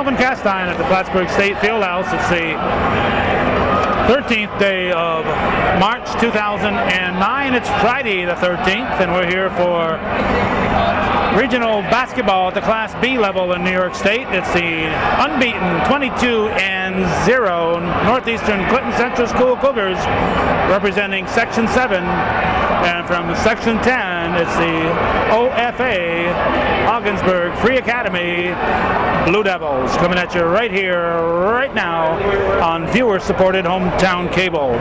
Calvin Castine at the Plattsburgh State Fieldhouse. It's the 13th day of March 2009. It's Friday the 13th, and we're here for regional basketball at the Class B level in New York State. It's the unbeaten 22-0 Northeastern Clinton Central School Cougars representing Section 7. And from Section 10, it's the OFA Ogdensburg Free Academy Blue Devils coming at you right here, right now on viewer-supported hometown cable.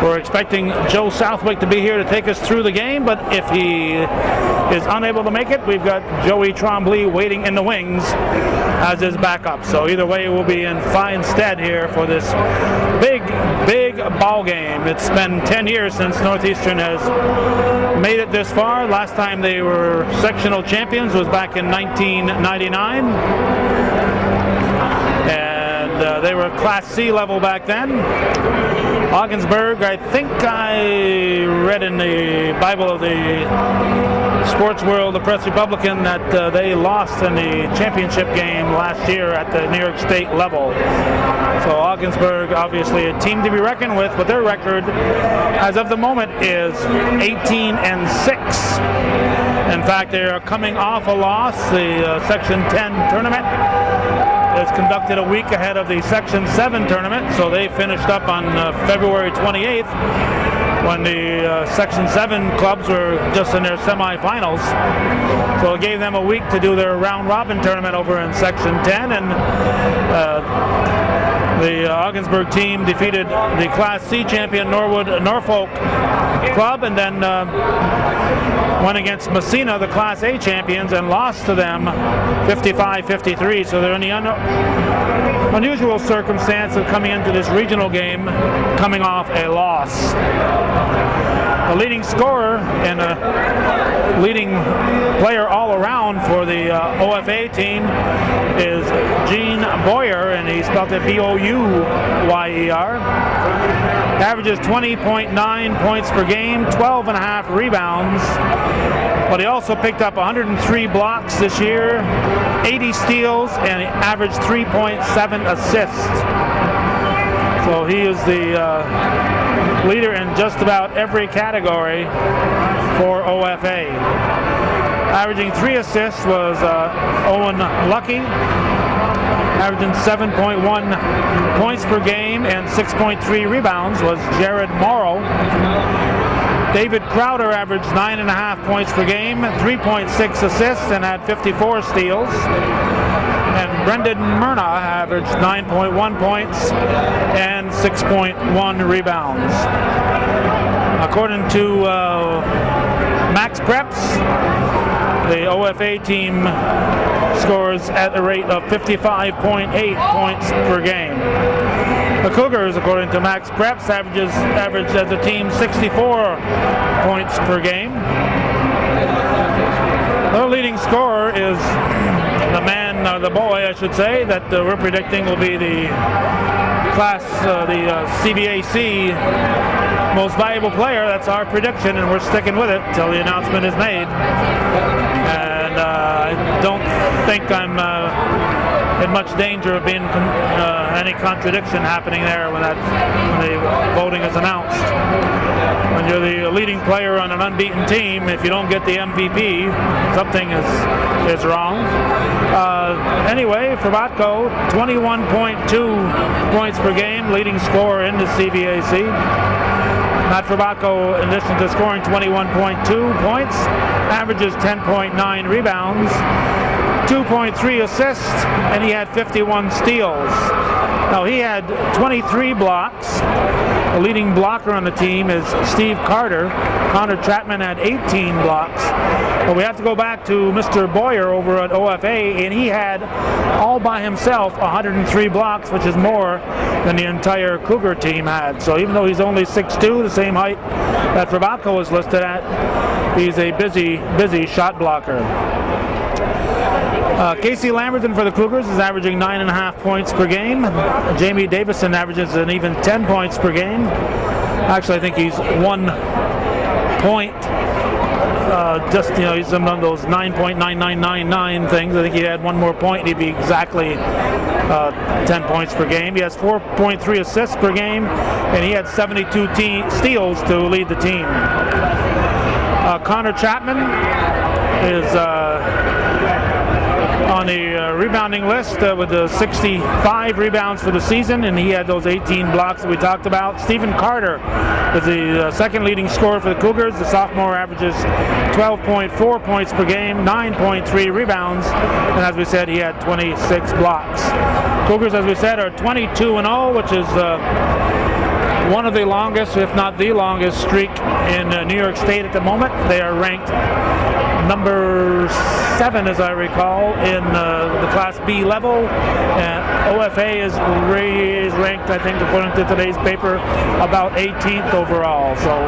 We're expecting Joe Southwick to be here to take us through the game, but if he is unable to make it, we've got Joey Trombley waiting in the wings as his backup. So either way, we'll be in fine stead here for this big ball game. It's been 10 years since Northeastern has made it this far. Last time they were sectional champions was back in 1999. And they were Class C level back then. Ogdensburg, I think I read in the Bible of the sports world, the Press Republican, that they lost in the championship game last year at the New York State level. So Ogdensburg, obviously a team to be reckoned with, but their record as of the moment is 18-6. In fact, they are coming off a loss. The Section 10 tournament is conducted a week ahead of the Section 7 tournament, so they finished up on February 28th when the Section 7 clubs were just in their semifinals. So it gave them a week to do their round-robin tournament over in Section 10, and the Ogdensburg team defeated the Class C champion Norfolk club, and then went against Messina, the Class A champions, and lost to them 55-53. So they're in the unusual circumstance of coming into this regional game coming off a loss. The leading scorer and a leading player all around for the OFA team is Gene Boyer, and he spelled it B-O-U-Y-E-R. Averages 20.9 points per game, 12.5 rebounds, but he also picked up 103 blocks this year, 80 steals, and he averaged 3.7 assists. So he is the leader in just about every category for OFA. Averaging 3 assists was Owen Lucky, averaging 7.1 points per game, and 6.3 rebounds was Jared Morrow. David Crowder averaged 9.5 points per game, 3.6 assists, and had 54 steals. And Brendan Myrna averaged 9.1 points and 6.1 rebounds. According to Max Preps, the OFA team scores at a rate of 55.8 points per game. The Cougars, according to Max Preps, average as a team 64 points per game. Their leading scorer is the man, the boy, I should say, that we're predicting will be the CBAC most valuable player. That's our prediction, and we're sticking with it until the announcement is made. And I don't think I'm in much danger of being any contradiction happening there when the voting is announced. When you're the leading player on an unbeaten team, if you don't get the MVP, something is wrong. Anyway, Frabatko, 21.2 points per game, leading scorer in the CBAC. Matt Frabatko, in addition to scoring 21.2 points, averages 10.9 rebounds, 2.3 assists, and he had 51 steals. Now, he had 23 blocks. The leading blocker on the team is Steve Carter. Connor Chapman had 18 blocks. But we have to go back to Mr. Boyer over at OFA, and he had, all by himself, 103 blocks, which is more than the entire Cougar team had. So even though he's only 6'2", the same height that Frabatko is listed at, he's a busy shot blocker. Casey Lamberton for the Cougars is averaging 9.5 points per game. Jamie Davison averages an even 10 points per game. Actually, I think he's 1 point just, you know, he's one of those 9.9999 things. I think he had one more point, he'd be exactly 10 points per game. He has 4.3 assists per game, and he had 72 steals to lead the team. Connor Chapman is on the rebounding list with 65 rebounds for the season, and he had those 18 blocks that we talked about. Stephen Carter is the second leading scorer for the Cougars. The sophomore averages 12.4 points per game, 9.3 rebounds, and as we said, he had 26 blocks. Cougars, as we said, are 22-0, which is one of the longest, if not the longest, streak in New York State at the moment. They are ranked number 7, as I recall, in the Class B level. And OFA is ranked, I think, according to today's paper, about 18th overall. So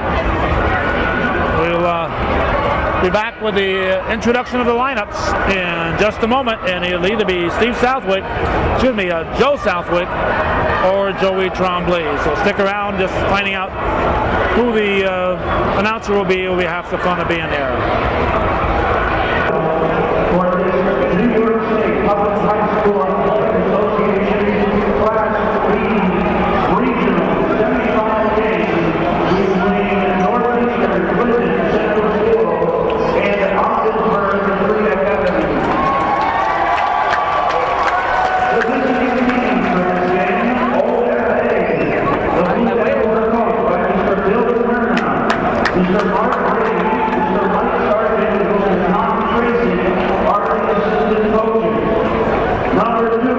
we'll be back with the introduction of the lineups in just a moment, and it'll either be Joe Southwick, or Joey Tremblay. So stick around, just finding out who the announcer will be half the fun of being there. For this New York State Public High School Athletic Association Class B Regional Semifinal game between Northeastern Clinton Central School and Ogdensburg Free Academy. The visiting team for this game, OFA. The Blue Devils are coached by Mr. Bill Turner, Mr. Mark Brady, Mr. Mike Sargent, and Mr. Tom Tracy are the assistant coaches. Number 2,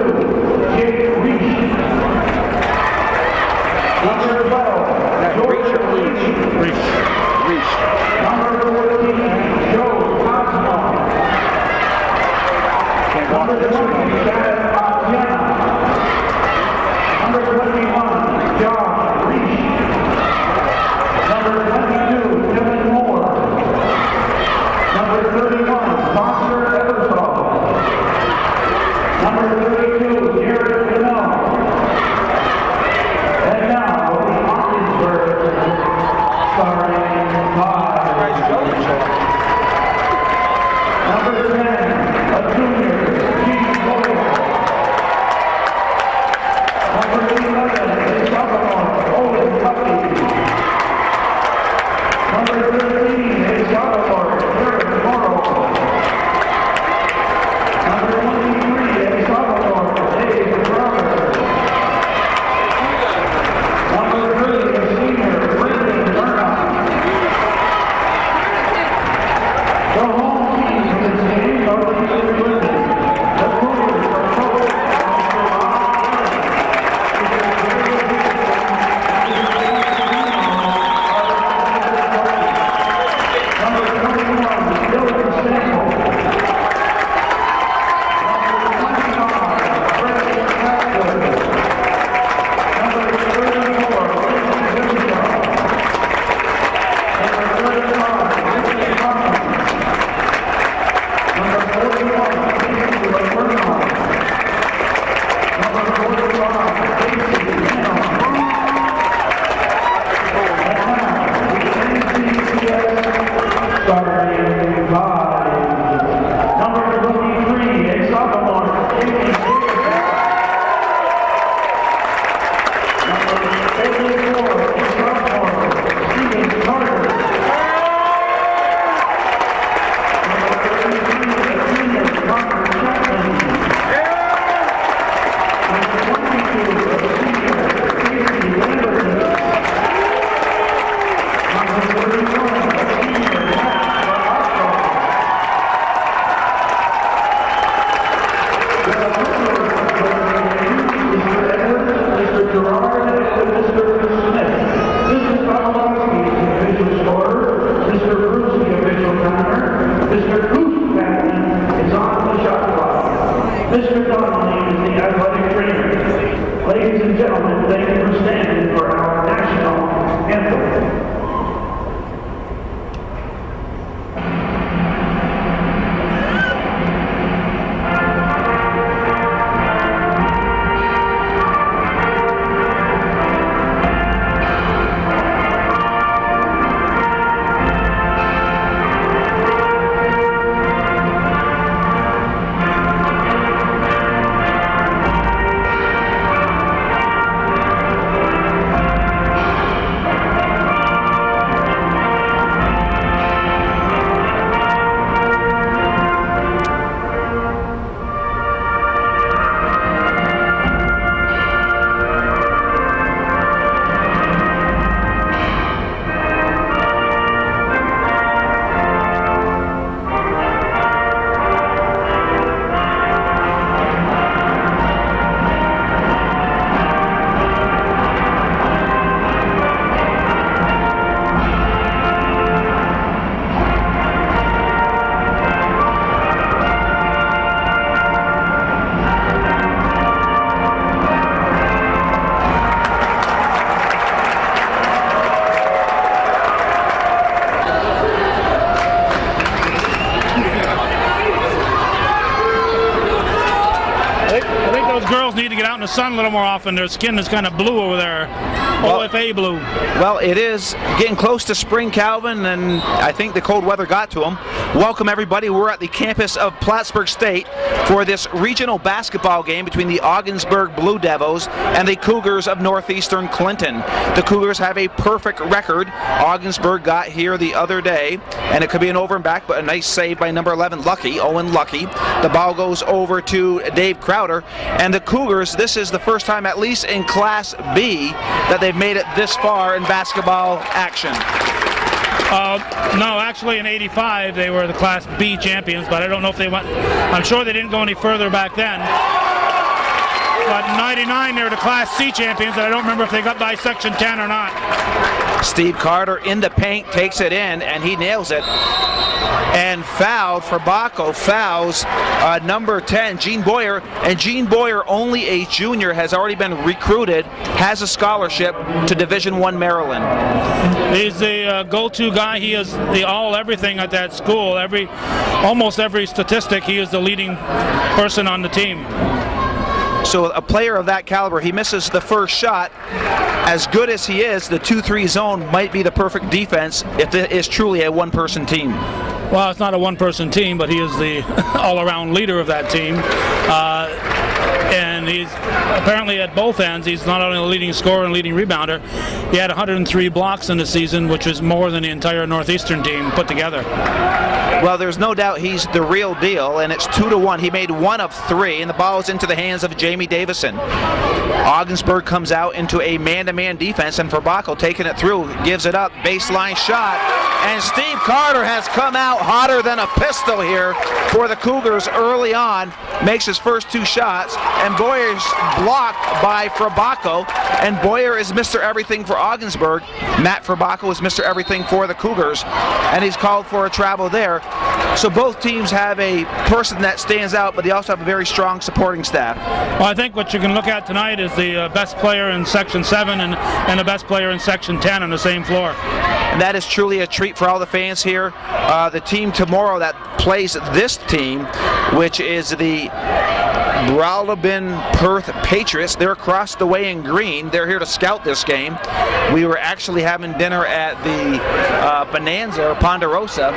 Jake Reach. Number 12, George Reach. Number 14, Joe Osborne. Number 20, Chad Asiana. Number 21, Josh Reach. Number 22, Kevin Moore. Number 31, Foster Eversole. Number 32, Jared Cannell. And now, the Ogdensburg starting 5. Number 10, a junior, Keith Moore. girls need to get out in the sun a little more often. Their skin is kind of blue over there. OFA blue. Well, it is getting close to spring, Calvin, and I think the cold weather got to them. Welcome, everybody. We're at the campus of Plattsburgh State for this regional basketball game between the Ogdensburg Blue Devils and the Cougars of Northeastern Clinton. The Cougars have a perfect record. Ogdensburg got here the other day, and it could be an over and back, but a nice save by number 11, Lucky, Owen Lucky. The ball goes over to Dave Crowder, and the Cougars, this is the first time, at least in Class B, that they've made it this far in basketball action. No, actually in '85 they were the Class B champions, but I don't know if they went. I'm sure they didn't go any further back then. But in '99 they were the Class C champions, and I don't remember if they got by Section 10 or not. Steve Carter in the paint, takes it in, and he nails it. And fouled for Baco, fouls number 10, Gene Boyer. And Gene Boyer, only a junior, has already been recruited, has a scholarship to Division I Maryland. He's the go-to guy. He is the all-everything at that school. Almost every statistic, he is the leading person on the team. So a player of that caliber, he misses the first shot. As good as he is, the 2-3 zone might be the perfect defense if it is truly a one-person team. Well, it's not a one-person team, but he is the all-around leader of that team. And he's apparently at both ends. He's not only a leading scorer and leading rebounder. He had 103 blocks in the season, which is more than the entire Northeastern team put together. Well, there's no doubt he's the real deal, and it's 2-1. He made 1 of 3, and the ball is into the hands of Jamie Davison. Ogdensburg comes out into a man-to-man defense, and Baco taking it through, gives it up, baseline shot, and Steve Carter has come out hotter than a pistol here for the Cougars early on, makes his first 2 shots, and Boyer's blocked by Baco, and Boyer is Mr. Everything for Ogdensburg. Matt Baco is Mr. Everything for the Cougars, and he's called for a travel there. So both teams have a person that stands out, but they also have a very strong supporting staff. Well, I think what you can look at tonight is the best player in Section 7 and the best player in Section 10 on the same floor. And that is truly a treat for all the fans here. The team tomorrow that plays this team, which is the Brawlabin Perth Patriots. They're across the way in green. They're here to scout this game. We were actually having dinner at the Bonanza or Ponderosa,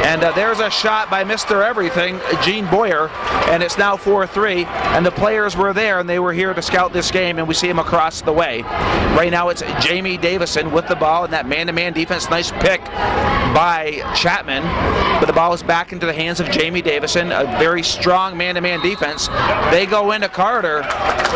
and there's a shot by Mr. Everything, Gene Boyer, and it's now 4-3, and the players were there and they were here to scout this game, and we see him across the way. Right now it's Jamie Davison with the ball in that man-to-man defense. Nice pick by Chapman, but the ball is back into the hands of Jamie Davison. A very strong man-to-man defense. They go into Carter,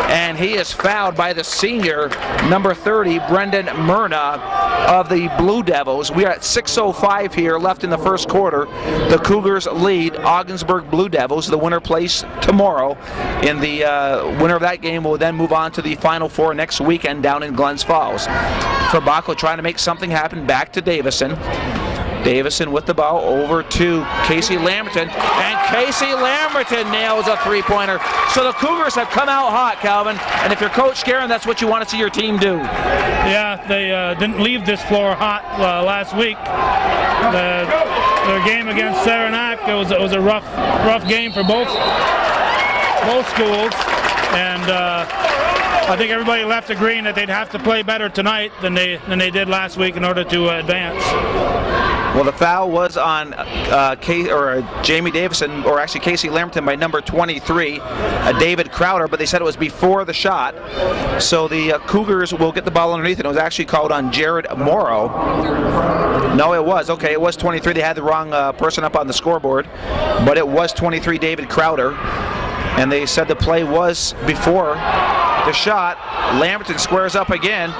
and he is fouled by the senior, number 30, Brendan Myrna of the Blue Devils. We are at 6:05 here left in the first quarter. The Cougars lead Ogdensburg Blue Devils. The winner plays tomorrow. In the winner of that game will then move on to the Final Four next weekend down in Glens Falls. Baco trying to make something happen, back to Davison. Davison with the ball over to Casey Lamberton, and Casey Lamberton nails a three-pointer. So the Cougars have come out hot, Calvin, and if you're Coach Guerin, that's what you want to see your team do. Yeah, they didn't leave this floor hot last week. Their game against Saranac, it was a rough game for both schools, and I think everybody left agreeing that they'd have to play better tonight than they did last week in order to advance. Well, the foul was on Jamie Davison, or actually Casey Lamberton, by number 23, David Crowder, but they said it was before the shot. So the Cougars will get the ball underneath, and it was actually called on Jared Morrow. No, it was. Okay, it was 23. They had the wrong person up on the scoreboard, but it was 23, David Crowder. And they said the play was before the shot. Lamberton squares up again,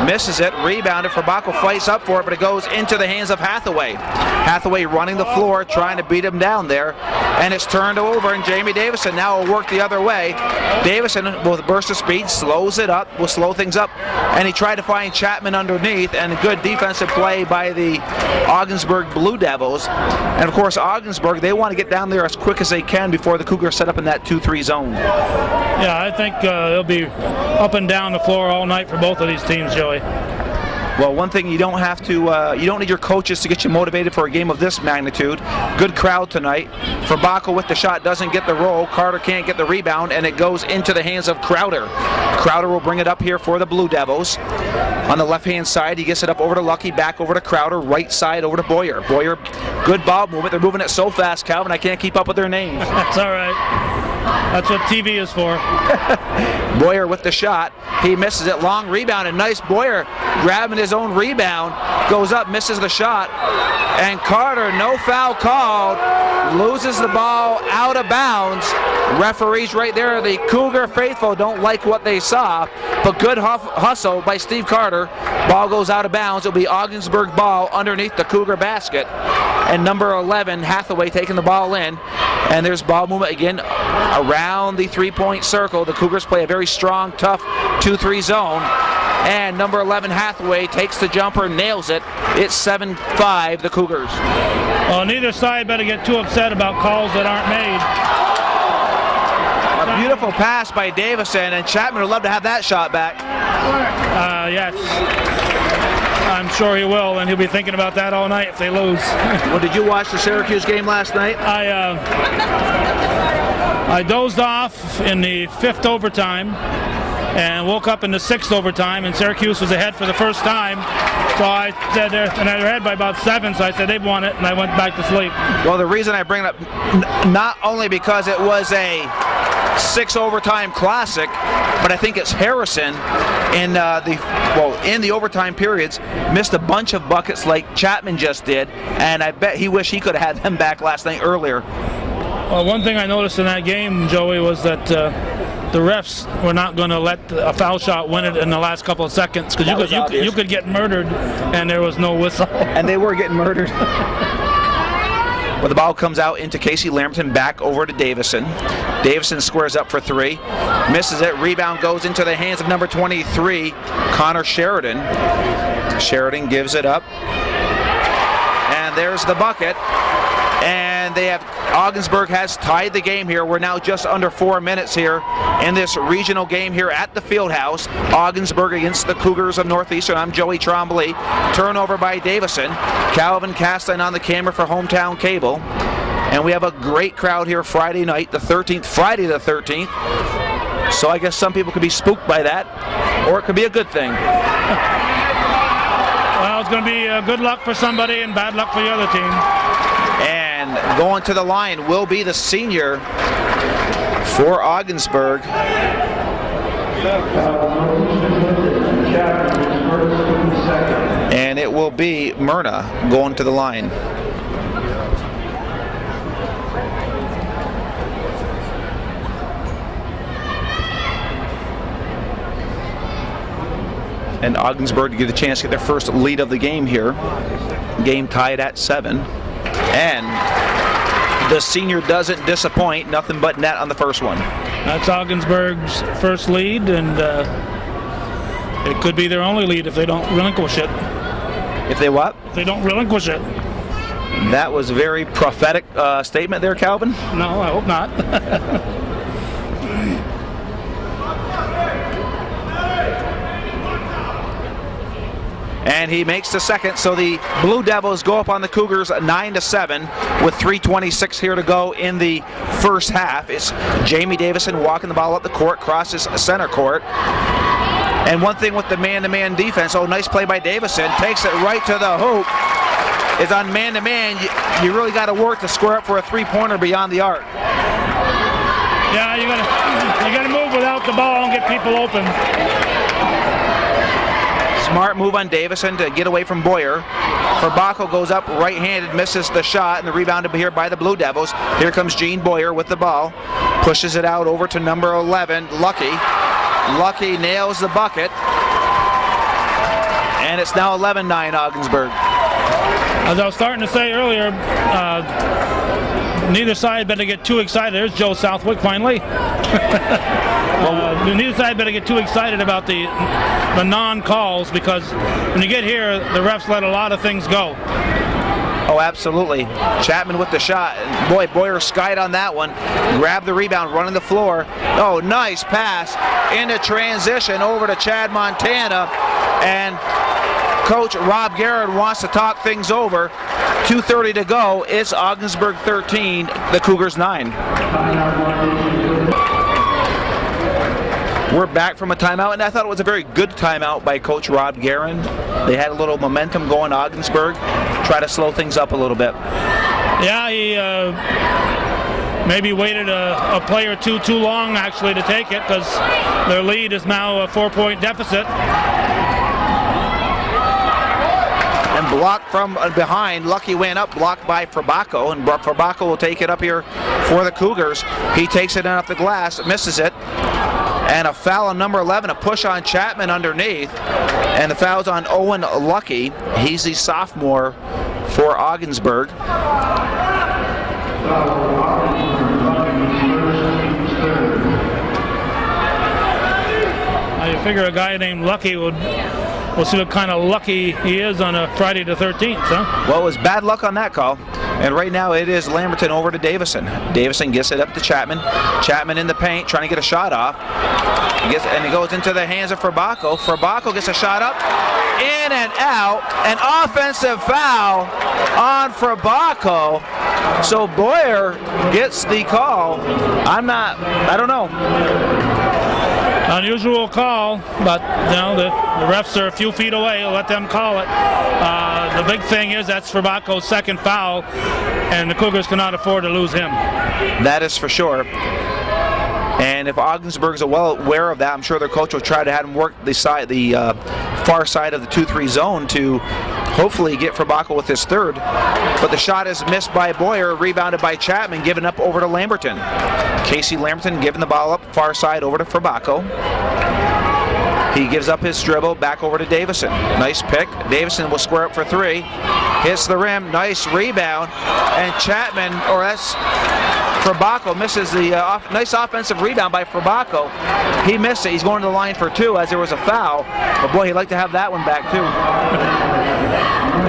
misses it, rebounded. Baco fights up for it, but it goes into the hands of Hathaway. Hathaway running the floor, trying to beat him down there, and it's turned over, and Jamie Davison now will work the other way. Davison, with a burst of speed, slows it up, will slow things up, and he tried to find Chapman underneath, and a good defensive play by the Ogdensburg Blue Devils. And of course, Ogdensburg, they want to get down there as quick as they can before the Cougars set up in that 2-3 zone. Yeah, I think they'll be up and down the floor all night for both of these teams, Joey. Well, one thing you don't have to, you don't need your coaches to get you motivated for a game of this magnitude. Good crowd tonight. Fabako with the shot doesn't get the roll. Carter can't get the rebound, and it goes into the hands of Crowder. Crowder will bring it up here for the Blue Devils. On the left-hand side, he gets it up over to Lucky, back over to Crowder, right side over to Boyer. Boyer, good ball movement. They're moving it so fast, Calvin, I can't keep up with their names. That's all right. That's what TV is for. Boyer with the shot. He misses it. Long rebound, and nice Boyer grabbing his own rebound. Goes up, misses the shot. And Carter, no foul called. Loses the ball out of bounds. Referees right there, the Cougar faithful, don't like what they saw. But good hustle by Steve Carter. Ball goes out of bounds. It'll be Ogdensburg ball underneath the Cougar basket. And number 11, Hathaway, taking the ball in. And there's ball movement again around the three-point circle. The Cougars play a very strong, tough 2-3 zone. And number 11, Hathaway, takes the jumper, nails it. It's 7-5, the Cougars. Well, neither side better get too upset about calls that aren't made. A beautiful pass by Davison, and Chapman would love to have that shot back. Yes. I'm sure he will, and he'll be thinking about that all night if they lose. Well, did you watch the Syracuse game last night? I dozed off in the 5th overtime and woke up in the 6th overtime, and Syracuse was ahead for the first time. So I said, and they were ahead by about 7, so I said they've won it, and I went back to sleep. Well, the reason I bring it up, not only because it was a 6 overtime classic, but I think it's Harrison in the overtime periods missed a bunch of buckets like Chapman just did, and I bet he wished he could have had them back last night earlier. Well, one thing I noticed in that game, Joey, was that the refs were not going to let a foul shot win it in the last couple of seconds, because you could get murdered and there was no whistle. And they were getting murdered. Well, the ball comes out into Casey Lamberton, back over to Davison. Davison squares up for 3, misses it. Rebound goes into the hands of number 23, Connor Sheridan. Sheridan gives it up, and there's the bucket. And Ogdensburg has tied the game here. We're now just under 4 minutes here in this regional game here at the Fieldhouse. Ogdensburg against the Cougars of Northeastern. I'm Joey Trombley. Turnover by Davison. Calvin Castan on the camera for Hometown Cable. And we have a great crowd here Friday night, Friday the 13th. So I guess some people could be spooked by that, or it could be a good thing. Well, it's going to be good luck for somebody and bad luck for the other team. And going to the line will be the senior for Ogdensburg. And it will be Myrna going to the line. And Ogdensburg to get a chance to get their first lead of the game here. Game tied at 7. And the senior doesn't disappoint. Nothing but net on the first one. That's Ogdensburg's first lead, and it could be their only lead if they don't relinquish it. If they what? If they don't relinquish it. That was a very prophetic statement there, Calvin. No, I hope not. And he makes the second, so the Blue Devils go up on the Cougars 9-7 with 3:26 here to go in the first half. It's Jamie Davison walking the ball up the court, crosses center court. And one thing with the man-to-man defense, nice play by Davison, takes it right to the hoop. It's on man-to-man. You really got to work to square up for a three-pointer beyond the arc. Yeah, you got to move without the ball and get people open. Smart move on Davison to get away from Boyer. Fabako goes up right-handed, misses the shot, and the rebound here by the Blue Devils. Here comes Gene Boyer with the ball. Pushes it out over to number 11, Lucky. Lucky nails the bucket. And it's now 11-9 Ogdensburg. As I was starting to say earlier, neither side better get too excited. There's Joe Southwick finally. Neither side better get too excited about the non-calls, because when you get here, the refs let a lot of things go. Oh, absolutely. Chapman with the shot. Boy, Boyer skied on that one. Grabbed the rebound, running the floor. Oh, nice pass into transition over to Chad Montana. And Coach Rob Garrett wants to talk things over. 2:30 to go. It's Ogdensburg 13, the Cougars 9. We're back from a timeout, and I thought it was a very good timeout by Coach Rob Guerin. They had a little momentum going to Ogdensburg, try to slow things up a little bit. Yeah, he maybe waited a play or two too long, actually, to take it, because their lead is now a 4-point deficit. And blocked from behind. Lucky went up, blocked by Frabacco, and Frabacco will take it up here for the Cougars. He takes it in off the glass, misses it. And a foul on number 11, a push on Chapman underneath. And the foul's on Owen Lucky. He's the sophomore for Ogdensburg. I figure a guy named Lucky we'll see what kind of lucky he is on a Friday the 13th, huh? Well, it was bad luck on that call. And right now it is Lamberton over to Davison. Davison gets it up to Chapman. Chapman in the paint, trying to get a shot off. And he goes into the hands of Frabacco. Frabacco gets a shot up, in and out. An offensive foul on Frabacco. So Boyer gets the call. I don't know. Unusual call, but you know the refs are a few feet away. Let them call it. The big thing is that's Frabacco's second foul, and the Cougars cannot afford to lose him. That is for sure. And if Ogdensburg's well aware of that, I'm sure their coach will try to have him work the far side of the 2-3 zone to hopefully get Frabacco with his third. But the shot is missed by Boyer, rebounded by Chapman, given up over to Lamberton. Casey Lamberton giving the ball up, far side over to Frabacco. He gives up his dribble, back over to Davison. Nice pick. Davison will square up for three. Hits the rim, nice rebound. And Chapman, or that's Frabacco, misses the nice offensive rebound by Frabacco. He missed it. He's going to the line for two as there was a foul. But boy, he'd like to have that one back too.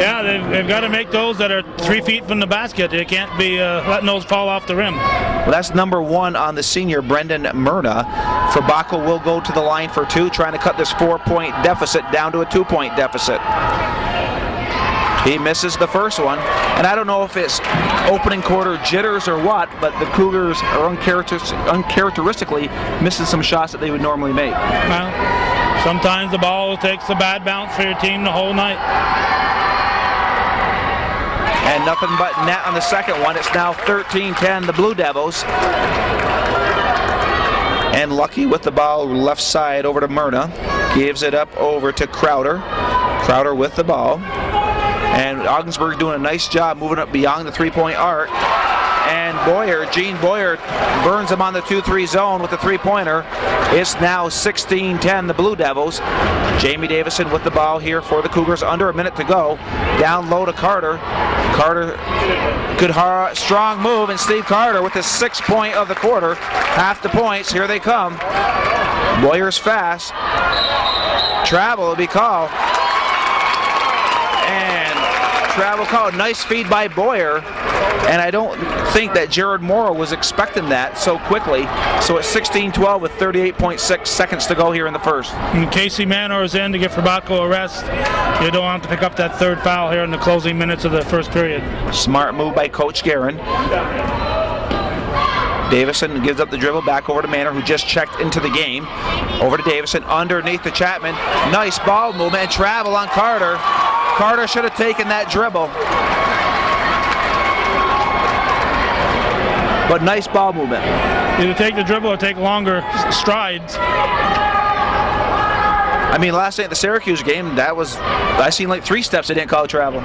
Yeah, they've got to make those that are 3 feet from the basket. They can't be letting those fall off the rim. Well, that's number one on the senior, Brendan Myrna. Frabacco will go to the line for two, trying to cut this 4-point deficit down to a 2-point deficit. He misses the first one, and I don't know if it's opening quarter jitters or what, but the Cougars are uncharacteristically missing some shots that they would normally make. Well, sometimes the ball takes a bad bounce for your team the whole night. And nothing but net on the second one. It's now 13-10, the Blue Devils. And Lucky with the ball left side over to Myrna. Gives it up over to Crowder. Crowder with the ball. And Ogdensburg doing a nice job moving up beyond the 3-point arc. And Gene Boyer burns him on the 2-3 zone with the 3-pointer. It's now 16-10, the Blue Devils. Jamie Davison with the ball here for the Cougars. Under a minute to go. Down low to Carter. Carter, good strong move, and Steve Carter with his 6th point of the quarter. Half the points, here they come. Boyer's fast. Travel will be called. Travel call. Nice feed by Boyer, and I don't think that Jared Morrow was expecting that so quickly. So it's 16-12 with 38.6 seconds to go here in the first. And Casey Manor is in to give Frabacco a rest. You don't have to pick up that third foul here in the closing minutes of the first period. Smart move by Coach Guerin. Davison gives up the dribble back over to Manor, who just checked into the game. Over to Davison, underneath to Chapman. Nice ball movement and travel on Carter. Carter should have taken that dribble. But nice ball movement. Either take the dribble or take longer strides. I mean, last night at the Syracuse game, I seen like 3 steps they didn't call travel.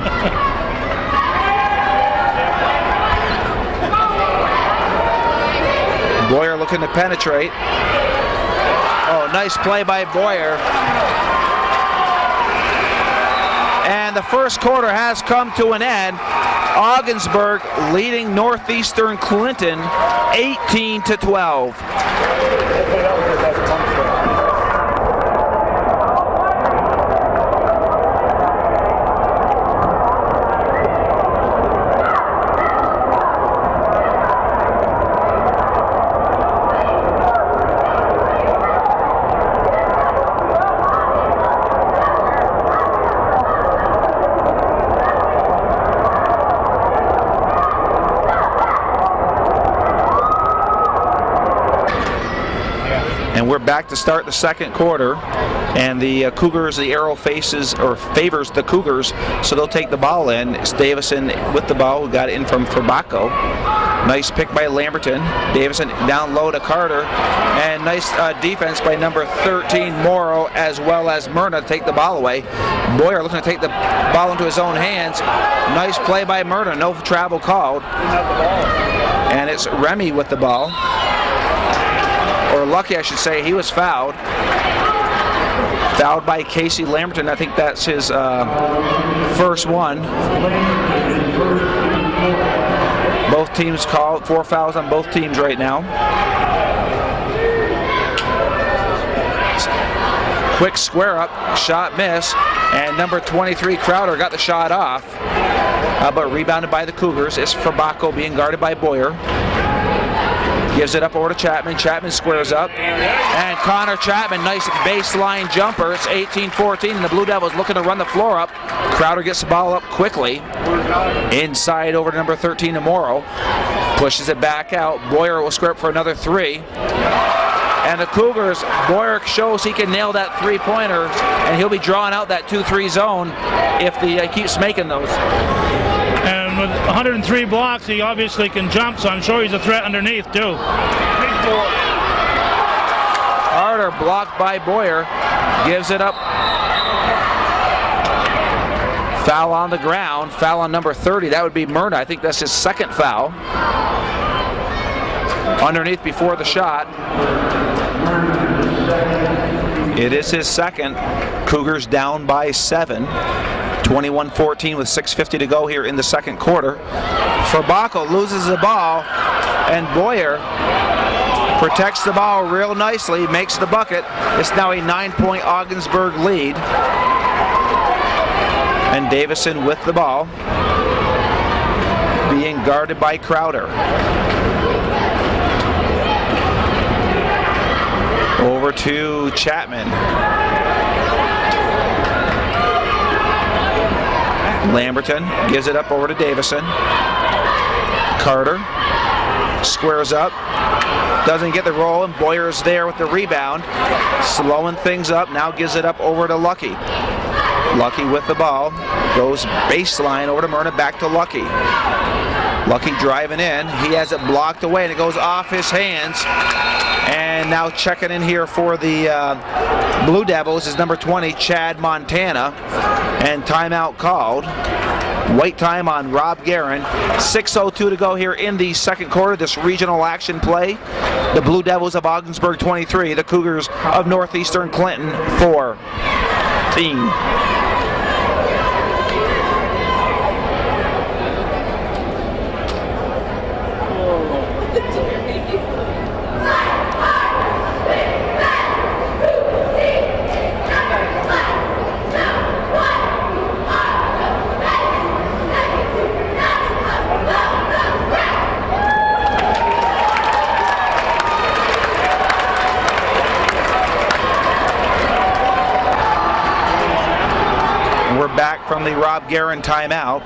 Boyer looking to penetrate. Oh, nice play by Boyer. And the first quarter has come to an end. Ogdensburg leading Northeastern Clinton 18-12. And we're back to start the second quarter. And the Cougars, the arrow favors the Cougars, so they'll take the ball in. It's Davison with the ball, who got it in from Fabako. Nice pick by Lamberton. Davison down low to Carter. And nice defense by number 13, Morrow, as well as Myrna to take the ball away. Boyer looking to take the ball into his own hands. Nice play by Myrna, no travel called. And it's Remy with the ball. Or Lucky, I should say, he was fouled. Fouled by Casey Lamberton. I think that's his first one. Both teams called 4 fouls on both teams right now. Quick square up, shot miss, and number 23 Crowder got the shot off, but rebounded by the Cougars. It's Fabako being guarded by Boyer. Gives it up over to Chapman. Chapman squares up. And Connor Chapman, nice baseline jumper. It's 18-14, and the Blue Devils looking to run the floor up. Crowder gets the ball up quickly. Inside over to number 13, Morrow. Pushes it back out. Boyer will square up for another 3. And the Cougars, Boyer shows he can nail that 3-pointer, and he'll be drawing out that 2-3 zone if he keeps making those. And with 103 blocks, he obviously can jump, so I'm sure he's a threat underneath, too. Carter blocked by Boyer. Gives it up. Foul on the ground. Foul on number 30. That would be Myrna. I think that's his second foul. Underneath before the shot. It is his second. Cougars down by 7. 21-14 with 6:50 to go here in the second quarter. Fabako loses the ball, and Boyer protects the ball real nicely, makes the bucket. It's now a 9-point Ogdensburg lead. And Davison with the ball, being guarded by Crowder. Over to Chapman. Lamberton gives it up over to Davison. Carter squares up, doesn't get the roll, and Boyer's there with the rebound, slowing things up. Now gives it up over to Lucky. Lucky with the ball, goes baseline over to Myrna, back to Lucky. Lucky driving in, he has it blocked away, and it goes off his hands. And now checking in here for the Blue Devils is number 20, Chad Montana. And timeout called. Wait time on Rob Guerin. 6:02 to go here in the second quarter. This regional action play. The Blue Devils of Ogdensburg 23. The Cougars of Northeastern Clinton 14. Back from the Rob Guerin timeout.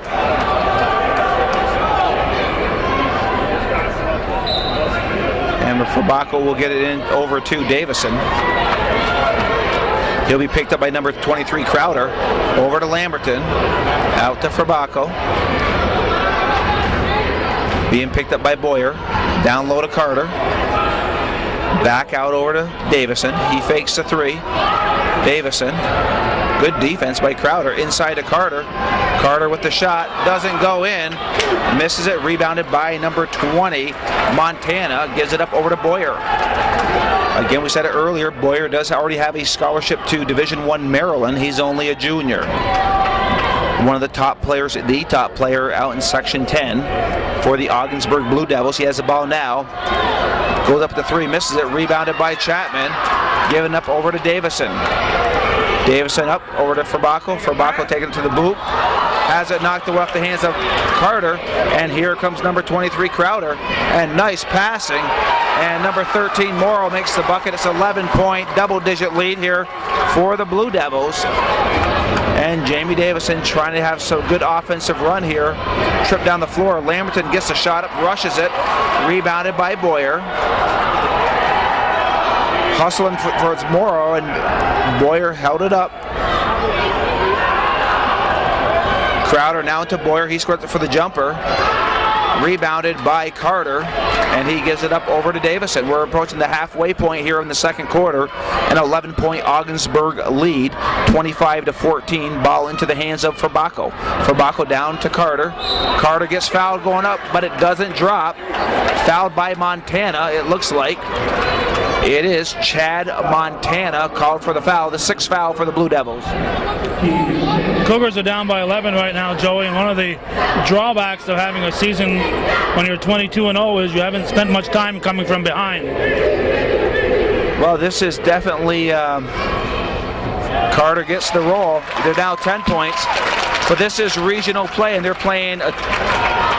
And Fabako will get it in over to Davison. He'll be picked up by number 23 Crowder. Over to Lamberton. Out to Fabako. Being picked up by Boyer. Down low to Carter. Back out over to Davison. He fakes the 3. Davison. Good defense by Crowder. Inside to Carter. Carter with the shot. Doesn't go in. Misses it. Rebounded by number 20, Montana. Gives it up over to Boyer. Again, we said it earlier, Boyer does already have a scholarship to Division I Maryland. He's only a junior. One of the top players, the top player out in Section 10 for the Ogdensburg Blue Devils. He has the ball now. Goes up to 3. Misses it. Rebounded by Chapman. Given up over to Davison. Davison up over to Fabako. Fabako taking it to the boot. Has it knocked off the hands of Carter. And here comes number 23 Crowder. And nice passing. And number 13 Morrow makes the bucket. It's 11-point double-digit lead here for the Blue Devils. And Jamie Davison trying to have some good offensive run here. Trip down the floor. Lamberton gets the shot up, rushes it. Rebounded by Boyer. hustling towards Morrow, and Boyer held it up. Crowder now to Boyer. He scored for the jumper. Rebounded by Carter, and he gives it up over to Davison. We're approaching the halfway point here in the second quarter. An 11-point Ogdensburg lead, 25-14. Ball into the hands of Fabacco. Fabacco down to Carter. Carter gets fouled going up, but it doesn't drop. Fouled by Montana, it looks like. It is Chad Montana called for the foul, the sixth foul for the Blue Devils. Cougars are down by 11 right now, Joey, and one of the drawbacks of having a season when you're 22-0 is you haven't spent much time coming from behind. Well, this is definitely Carter gets the roll. They're now 10 points, but this is regional play, and they're playing a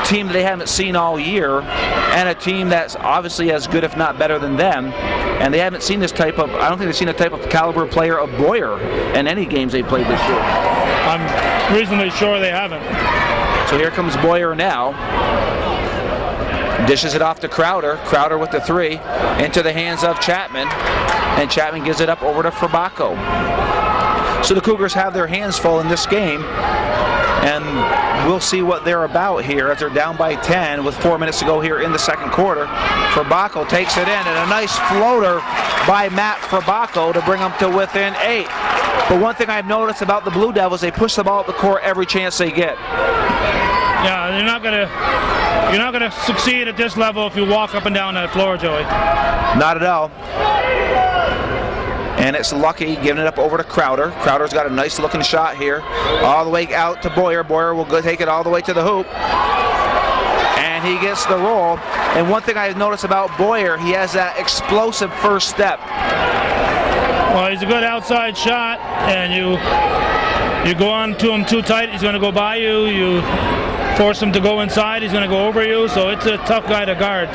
team that they haven't seen all year, and a team that's obviously as good, if not better than them. And they haven't seen this type of, I don't think they've seen a type of caliber player of Boyer in any games they played this year. I'm reasonably sure they haven't. So here comes Boyer now. Dishes it off to Crowder. Crowder with the three into the hands of Chapman. And Chapman gives it up over to Fabacco. So the Cougars have their hands full in this game. And we'll see what they're about here as they're down by 10 with 4 minutes to go here in the second quarter. Fabacco takes it in, and a nice floater by Matt Fabacco to bring them to within 8. But one thing I've noticed about the Blue Devils, they push the ball up the court every chance they get. Yeah, you're not gonna succeed at this level if you walk up and down that floor, Joey. Not at all. And it's Lucky giving it up over to Crowder. Crowder's got a nice looking shot here. All the way out to Boyer. Boyer will go take it all the way to the hoop. And he gets the roll. And one thing I've noticed about Boyer, he has that explosive first step. Well, he's a good outside shot, and you go on to him too tight, he's going to go by you. You force him to go inside, he's going to go over you. So it's a tough guy to guard.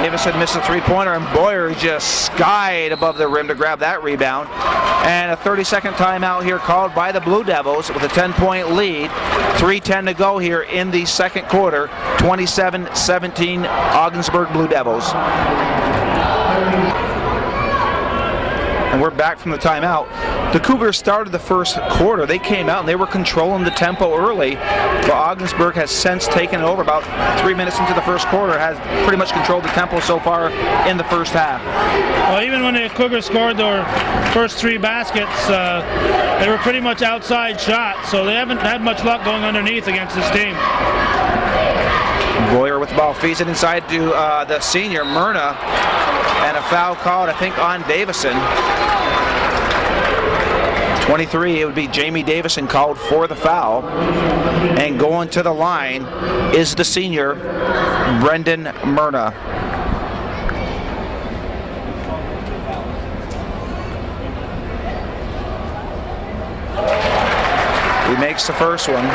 Davison missed a three-pointer, and Boyer just skied above the rim to grab that rebound. And a 30-second timeout here called by the Blue Devils with a 10-point lead. 3:10 to go here in the second quarter. 27-17 Ogdensburg Blue Devils. And we're back from the timeout. The Cougars started the first quarter. They came out and they were controlling the tempo early, but Ogdensburg has since taken it over. About 3 minutes into the first quarter, has pretty much controlled the tempo so far in the first half. Well, even when the Cougars scored their first three baskets, they were pretty much outside shots, so they haven't had much luck going underneath against this team. Boyer with the ball, feeds it inside to the senior, Myrna, and a foul called, I think, on Davison. 23, it would be Jamie Davison called for the foul. And going to the line is the senior, Brendan Myrna. He makes the first one.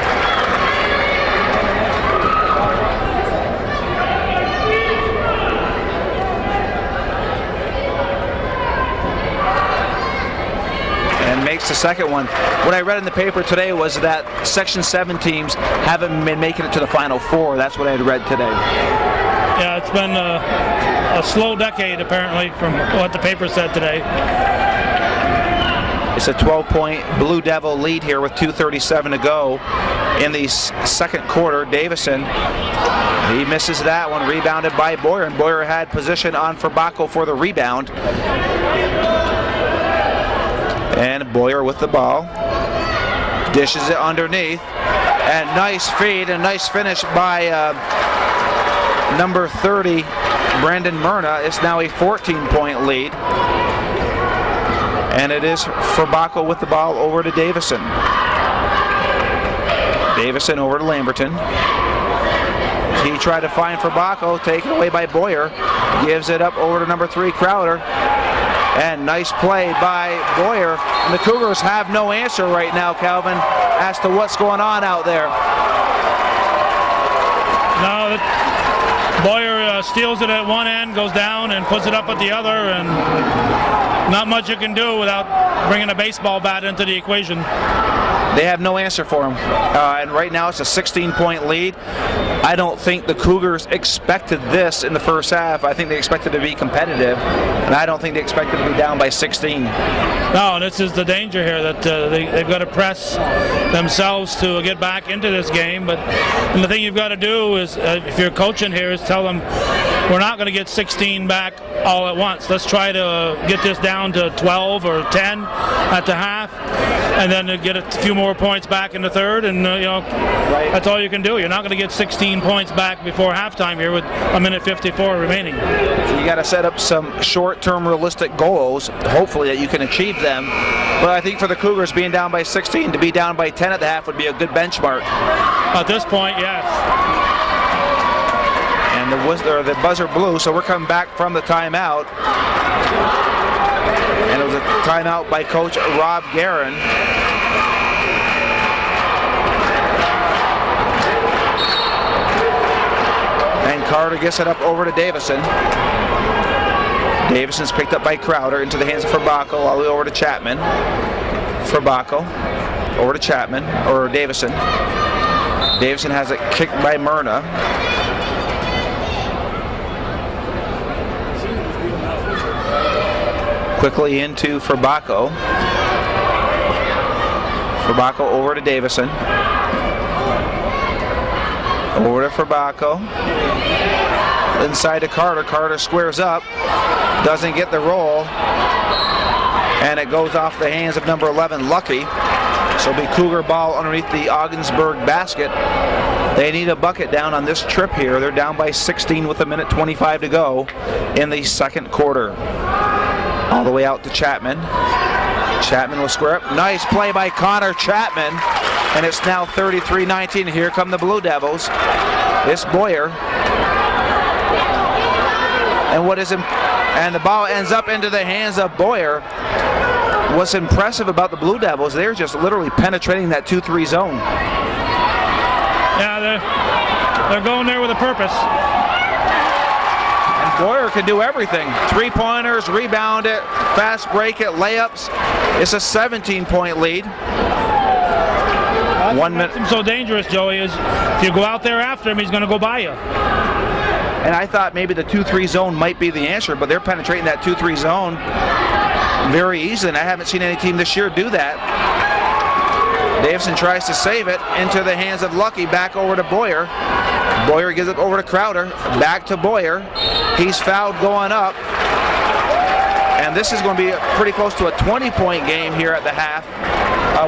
Makes the second one. What I read in the paper today was that Section 7 teams haven't been making it to the Final Four. That's what I had read today. Yeah, it's been a slow decade, apparently, from what the paper said today. It's a 12-point Blue Devil lead here with 2:37 to go in the second quarter. Davison, he misses that one, rebounded by Boyer, and Boyer had position on Fabacco for the rebound. And Boyer with the ball, dishes it underneath, and nice feed and nice finish by number 30, Brandon Myrna. It's now a 14-point lead, and it is Fabacco with the ball over to Davison. Davison over to Lamberton. He tried to find Fabacco, taken away by Boyer, gives it up over to number 3, Crowder. And nice play by Boyer. And the Cougars have no answer right now, Calvin, as to what's going on out there. No, Boyer steals it at one end, goes down, and puts it up at the other, and not much you can do without bringing a baseball bat into the equation. They have no answer for them. And right now it's a 16-point lead. I don't think the Cougars expected this in the first half. I think they expected to be competitive, and I don't think they expected to be down by 16. No, this is the danger here, that they've got to press themselves to get back into this game. But the thing you've got to do is, if you're coaching here, is tell them we're not going to get 16 back all at once. Let's try to get this down to 12 or 10 at the half, and then get a few more points back in the third, and that's all you can do. You're not going to get 16 points back before halftime here with a minute 54 remaining. So you got to set up some short-term realistic goals, hopefully that you can achieve them. But I think for the Cougars, being down by 16, to be down by 10 at the half would be a good benchmark. At this point, yes. And the buzzer blew, so we're coming back from the timeout. And it was a timeout by Coach Rob Guerin. And Carter gets it up over to Davison. Davison's picked up by Crowder into the hands of Fabako, all the way over to Chapman. Fabako over to Chapman, or Davison. Davison has it kicked by Myrna. Quickly into Fabako. Fabako over to Davison. Over to Fabako. Inside to Carter. Carter squares up. Doesn't get the roll. And it goes off the hands of number 11, Lucky. So it'll be Cougar ball underneath the Ogdensburg basket. They need a bucket down on this trip here. They're down by 16 with a minute 25 to go in the second quarter. All the way out to Chapman. Chapman will square up. Nice play by Connor Chapman. And it's now 33-19. Here come the Blue Devils. It's Boyer. And the ball ends up into the hands of Boyer. What's impressive about the Blue Devils, they're just literally penetrating that 2-3 zone. Yeah, they're going there with a purpose. Boyer can do everything. 3-pointers, rebound it, fast break it, layups. It's a 17-point lead. That's 1 minute. What's so dangerous, Joey, is if you go out there after him, he's going to go by you. And I thought maybe the 2-3 zone might be the answer, but they're penetrating that 2-3 zone very easily, and I haven't seen any team this year do that. Davison tries to save it into the hands of Lucky, back over to Boyer. Boyer gives it over to Crowder, back to Boyer. He's fouled going up. And this is going to be pretty close to a 20-point game here at the half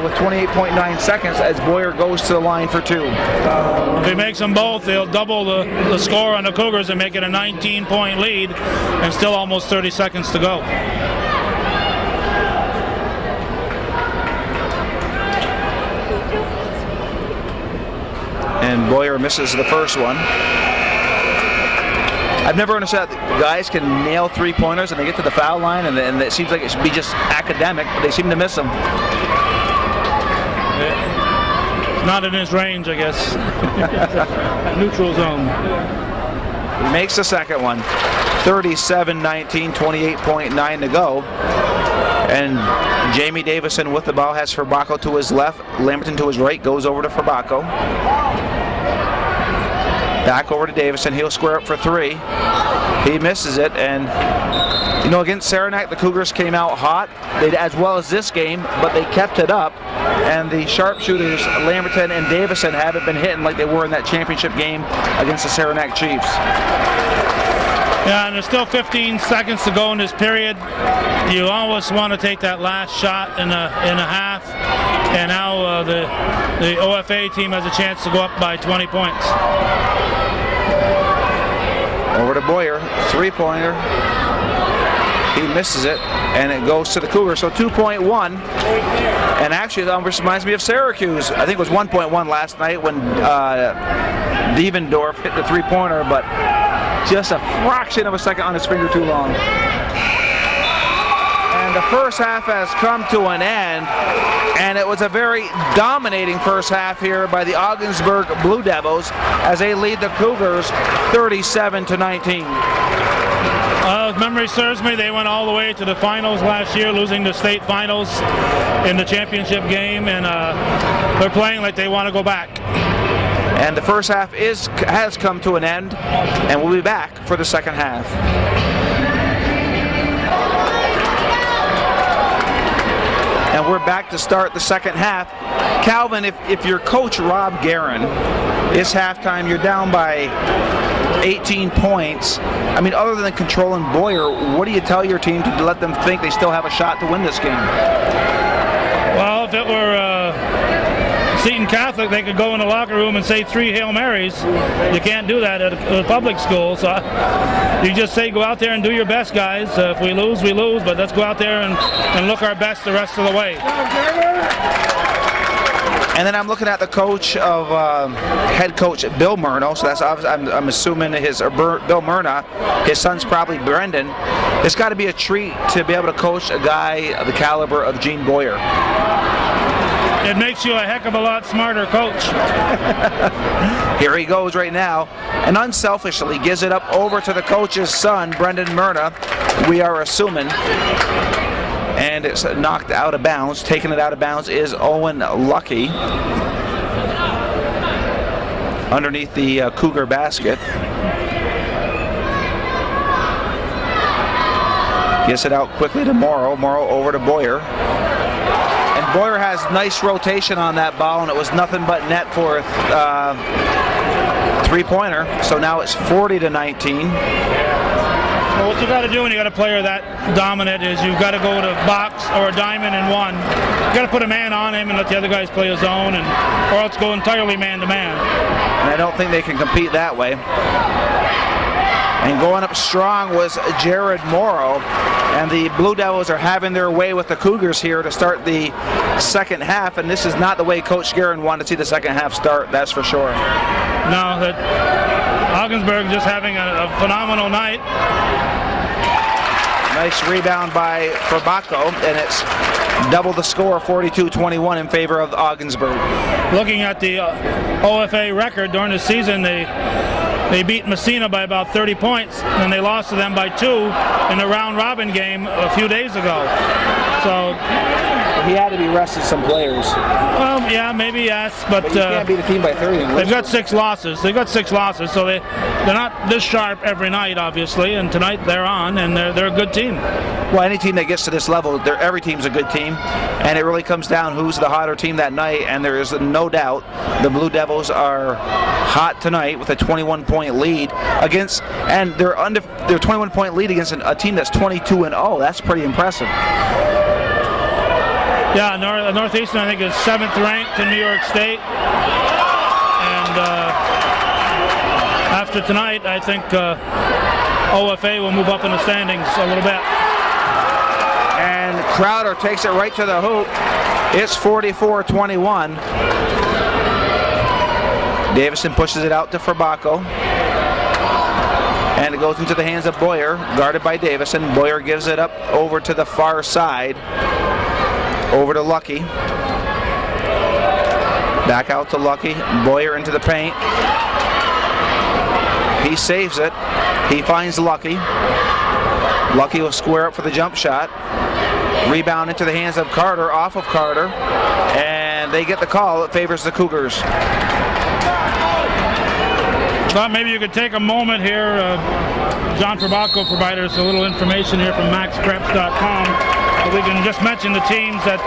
with 28.9 seconds as Boyer goes to the line for two. If he makes them both, they'll double the score on the Cougars and make it a 19-point lead, and still almost 30 seconds to go. And Boyer misses the first one. I've never understood that guys can nail 3-pointers and they get to the foul line and it seems like it should be just academic, but they seem to miss them. It's not in his range, I guess. Neutral zone. He makes the second one. 37-19, 28.9 to go. And Jamie Davison with the ball has Fabako to his left, Lamberton to his right, goes over to Fabako. Back over to Davison, he'll square up for three. He misses it, and against Saranac, the Cougars came out hot, as well as this game, but they kept it up. And the sharpshooters, Lamberton and Davison, haven't been hitting like they were in that championship game against the Saranac Chiefs. Yeah, and there's still 15 seconds to go in this period. You always want to take that last shot in a half, and now the OFA team has a chance to go up by 20 points. Over to Boyer, 3-pointer. He misses it, and it goes to the Cougars. So 2.1, and actually that reminds me of Syracuse. I think it was 1.1 last night when Devendorf hit the 3-pointer, but just a fraction of a second on his finger too long. And the first half has come to an end, and it was a very dominating first half here by the Ogdensburg Blue Devils as they lead the Cougars 37-19. If memory serves me, they went all the way to the finals last year, losing the state finals in the championship game, and they're playing like they want to go back. And the first half has come to an end, and we'll be back for the second half. And we're back to start the second half. Calvin, if you're Coach Rob Guerin, it's halftime, you're down by 18 points. I mean, other than controlling Boyer, what do you tell your team to let them think they still have a shot to win this game? Well, if it were Seton Catholic, they could go in the locker room and say 3 Hail Marys. You can't do that at a public school, so you just say go out there and do your best, guys. If we lose, we lose, but let's go out there and look our best the rest of the way. And then I'm looking at the coach of head coach Bill Murno. So that's I'm assuming Bill Murna. His son's probably Brendan. It's got to be a treat to be able to coach a guy of the caliber of Gene Boyer. It makes you a heck of a lot smarter coach. Here he goes right now, and unselfishly gives it up over to the coach's son, Brendan Murna. We are assuming. And it's knocked out of bounds. Taking it out of bounds is Owen Lucky underneath the Cougar basket. Gets it out quickly to Morrow. Morrow over to Boyer. And Boyer has nice rotation on that ball, and it was nothing but net for a three-pointer. So now it's 40-19. Well, what you got to do when you got a player that dominant is you've got to go to box or a diamond and one. You got to put a man on him and let the other guys play a zone, or else go entirely man-to-man. And I don't think they can compete that way. And going up strong was Jared Morrow. And the Blue Devils are having their way with the Cougars here to start the second half. And this is not the way Coach Guerin wanted to see the second half start, that's for sure. No, Ogdensburg just having a phenomenal night. Nice rebound by Fabako, and it's double the score, 42-21 in favor of Ogdensburg. Looking at the OFA record during the season, they beat Messina by about 30 points, and they lost to them by 2 in a round-robin game a few days ago. So he had to be resting some players. Well, yeah, maybe yes, but you can't beat a team by 30. They've got 6 losses. They've got 6 losses, so they're not this sharp every night, obviously. And tonight they're on, and they're a good team. Well, any team that gets to this level, every team's a good team, and it really comes down who's the hotter team that night. And there is no doubt the Blue Devils are hot tonight with a 21-point lead against, and their 21-point lead against a team that's 22-0. That's pretty impressive. Yeah, Northeastern, I think, is 7th ranked in New York State. And after tonight, I think OFA will move up in the standings a little bit. And Crowder takes it right to the hoop. It's 44-21. Davison pushes it out to Fabako. And it goes into the hands of Boyer, guarded by Davison. Boyer gives it up over to the far side. Over to Lucky. Back out to Lucky. Boyer into the paint. He saves it. He finds Lucky. Lucky will square up for the jump shot. Rebound into the hands of Carter, off of Carter. And they get the call. It favors the Cougars. Thought maybe you could take a moment here. John Fabako provided us a little information here from maxpreps.com. We can just mention the teams that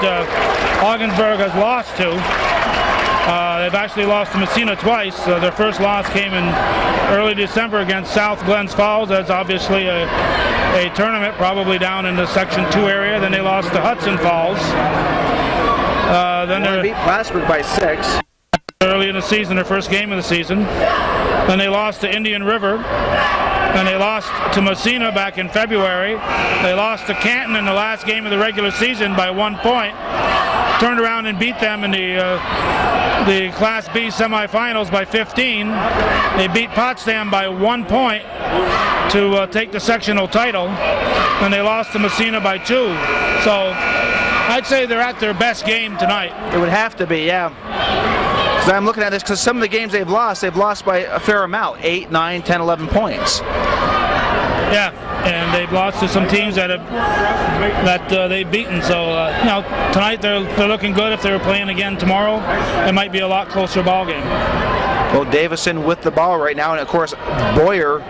Ogdensburg has lost to. They've actually lost to Messina twice. Their first loss came in early December against South Glens Falls. That's obviously a tournament probably down in the Section 2 area. Then they lost to Hudson Falls. Then they beat Plattsburgh by 6. Early in the season, their first game of the season. Then they lost to Indian River. Then they lost to Messina back in February. They lost to Canton in the last game of the regular season by 1 point. Turned around and beat them in the Class B semifinals by 15. They beat Potsdam by 1 point to take the sectional title. And they lost to Messina by 2. So I'd say they're at their best game tonight. It would have to be, yeah. I'm looking at this because some of the games they've lost by a fair amount, 8, 9, 10, 11 points. Yeah. and they've lost to some teams that they've beaten. So tonight they're looking good. If they were playing again tomorrow, it might be a lot closer ball game. Well, Davison with the ball right now, and of course Boyer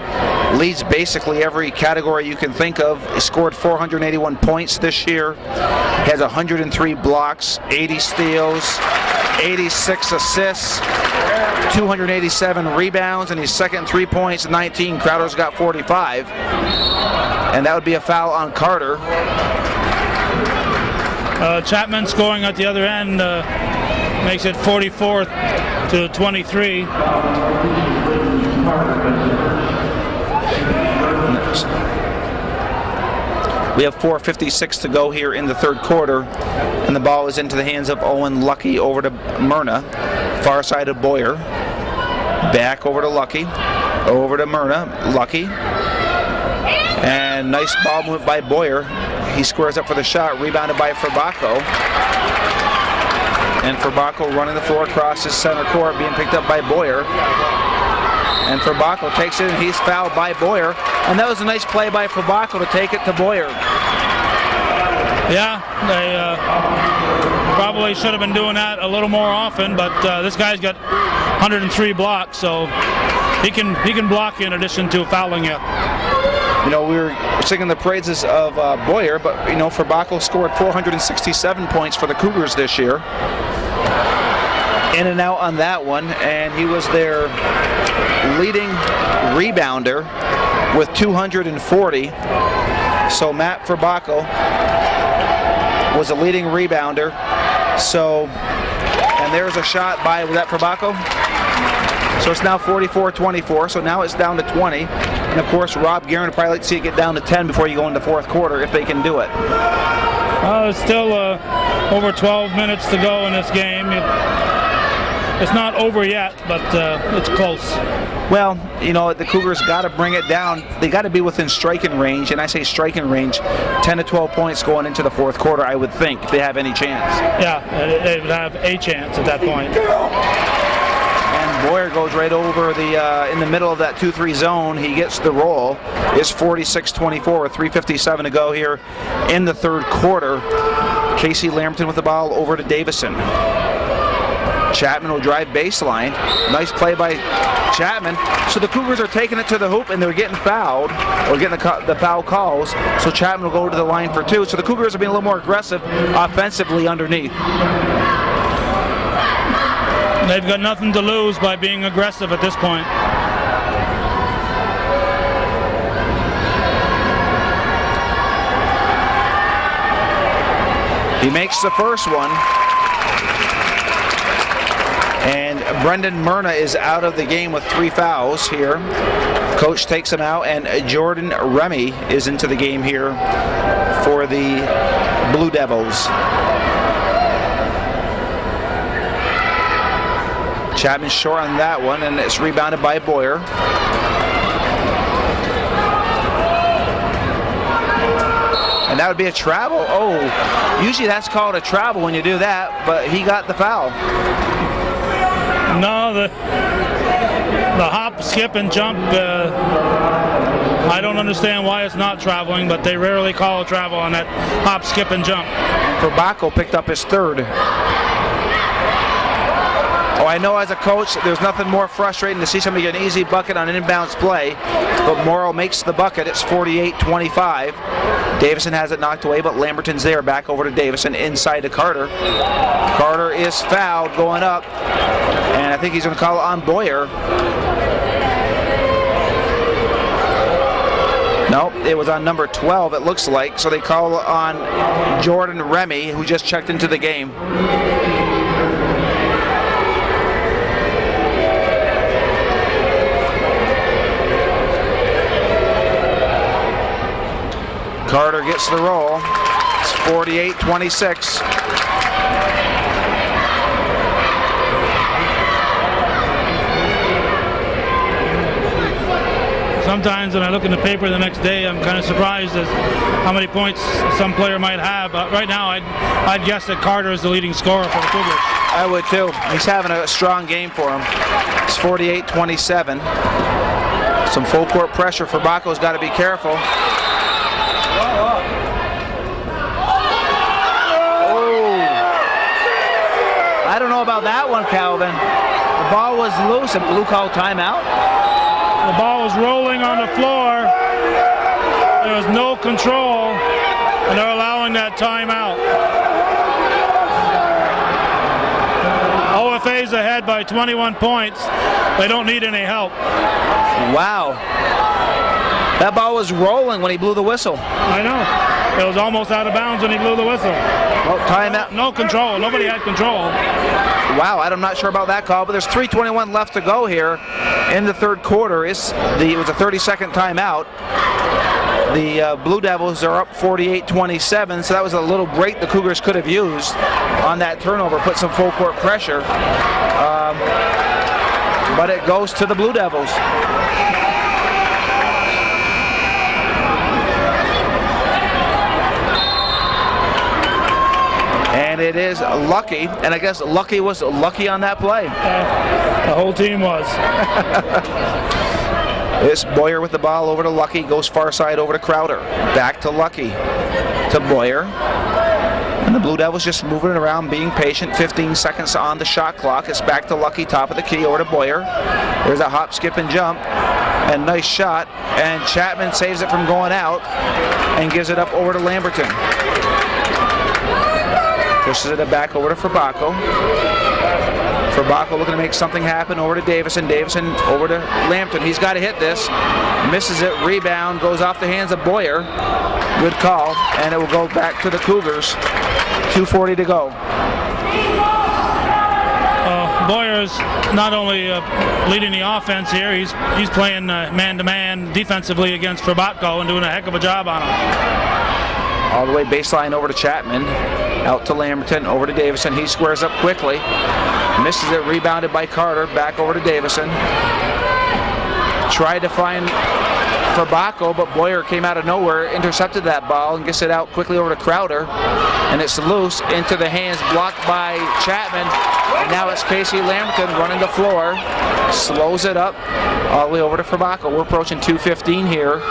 leads basically every category you can think of. He scored 481 points this year. He has 103 blocks, 80 steals, 86 assists, 287 rebounds, and he's second 3 points, 19. Crowder's got 45. And that would be a foul on Carter. Chapman scoring at the other end makes it 44-23. We have 4:56 to go here in the third quarter, and the ball is into the hands of Owen Lucky over to Myrna. Far side of Boyer. Back over to Lucky. Over to Myrna. Lucky. And nice ball movement by Boyer. He squares up for the shot, rebounded by Fabacco. And Fabacco running the floor across his center court, being picked up by Boyer. And Fabacco takes it, and he's fouled by Boyer. And that was a nice play by Fabacco to take it to Boyer. Yeah, they probably should have been doing that a little more often, but this guy's got 103 blocks, so he can block you in addition to fouling you. You know, we were singing the praises of Boyer, but you know, Fabacco scored 467 points for the Cougars this year. In and out on that one, and he was their leading rebounder with 240. So Matt Fabacco was a leading rebounder. So, and there's a shot by, was that Fabacco? So it's now 44-24, so now it's down to 20. And of course, Rob Guerin would probably like to see it get down to 10 before you go into the fourth quarter, if they can do it. It's still over 12 minutes to go in this game. It's not over yet, but it's close. Well, you know, the Cougars got to bring it down. They got to be within striking range, and I say striking range, 10 to 12 points going into the fourth quarter, I would think, if they have any chance. Yeah, they would have a chance at that point. And Boyer goes right over the in the middle of that 2-3 zone. He gets the roll. It's 46-24 with 3:57 to go here in the third quarter. Casey Lamberton with the ball over to Davison. Chapman will drive baseline. Nice play by Chapman. So the Cougars are taking it to the hoop, and they're getting fouled, or getting the foul calls. So Chapman will go to the line for two. So the Cougars are being a little more aggressive offensively underneath. They've got nothing to lose by being aggressive at this point. He makes the first one. And Brendan Myrna is out of the game with 3 fouls here. Coach takes him out, and Jordan Remy is into the game here for the Blue Devils. Chapman short on that one, and it's rebounded by Boyer. And that would be a travel. Oh, usually that's called a travel when you do that, but he got the foul. No, the hop, skip, and jump, I don't understand why it's not traveling, but they rarely call a travel on that hop, skip, and jump. Fabacco picked up his third. Oh, I know as a coach, there's nothing more frustrating to see somebody get an easy bucket on an inbounds play, but Morrow makes the bucket. It's 48-25. Davison has it knocked away, but Lamberton's there. Back over to Davison, inside to Carter. Carter is fouled going up, and I think he's going to call it on Boyer. Nope, it was on number 12, it looks like, so they call on Jordan Remy, who just checked into the game. Carter gets the roll. It's 48-26. Sometimes when I look in the paper the next day, I'm kind of surprised at how many points some player might have. But right now, I'd guess that Carter is the leading scorer for the Cougars. I would too. He's having a strong game for him. It's 48-27. Some full court pressure. Fabacco's got to be careful. don't know about that one, Calvin. The ball was loose and Blue called timeout. The ball was rolling on the floor. There was no control, and they're allowing that timeout. OFA's ahead by 21 points. They don't need any help. Wow. That ball was rolling when he blew the whistle. I know. It was almost out of bounds when he blew the whistle. Well, timeout. No control. Nobody had control. Wow, I'm not sure about that call, but there's 3:21 left to go here in the third quarter. It was a 30-second timeout. The Blue Devils are up 48-27, so that was a little break the Cougars could have used on that turnover, put some full court pressure. But it goes to the Blue Devils. And it is Lucky, and I guess Lucky was lucky on that play. The whole team was. It's Boyer with the ball over to Lucky, goes far side over to Crowder. Back to Lucky, to Boyer. And the Blue Devils just moving it around, being patient. 15 seconds on the shot clock. It's back to Lucky, top of the key, over to Boyer. There's a hop, skip, and jump. And nice shot. And Chapman saves it from going out and gives it up over to Lamberton. Pushes it back over to Fabacco. Fabacco looking to make something happen over to Davison. Davison over to Lampton. He's got to hit this. Misses it. Rebound goes off the hands of Boyer. Good call. And it will go back to the Cougars. 2:40 to go. Boyer's not only leading the offense here, he's playing man-to-man defensively against Fabacco and doing a heck of a job on him. All the way baseline over to Chapman. Out to Lamberton, over to Davison. He squares up quickly. Misses it, rebounded by Carter. Back over to Davison. Tried to find Fabacco, but Boyer came out of nowhere, intercepted that ball, and gets it out quickly over to Crowder. And it's loose into the hands, blocked by Chapman. And now it's Casey Lamberton running the floor. Slows it up all the way over to Fabacco. We're approaching 2:15 here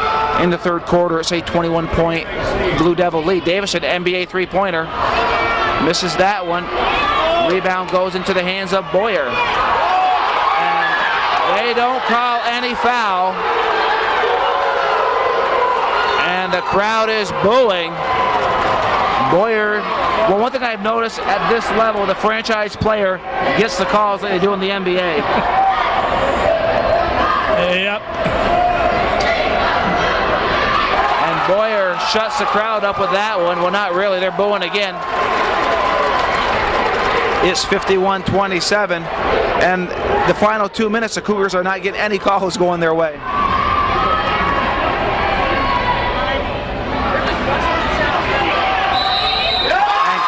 in the third quarter. It's a 21-point Blue Devil lead. Davison, NBA three-pointer. Misses that one. Rebound goes into the hands of Boyer. And they don't call any foul. And the crowd is booing. Boyer, well, one thing I've noticed at this level, the franchise player gets the calls that they do in the NBA. Yep. And Boyer shuts the crowd up with that one. Well, not really. They're booing again. It's 51-27. And the final 2 minutes, the Cougars are not getting any calls going their way.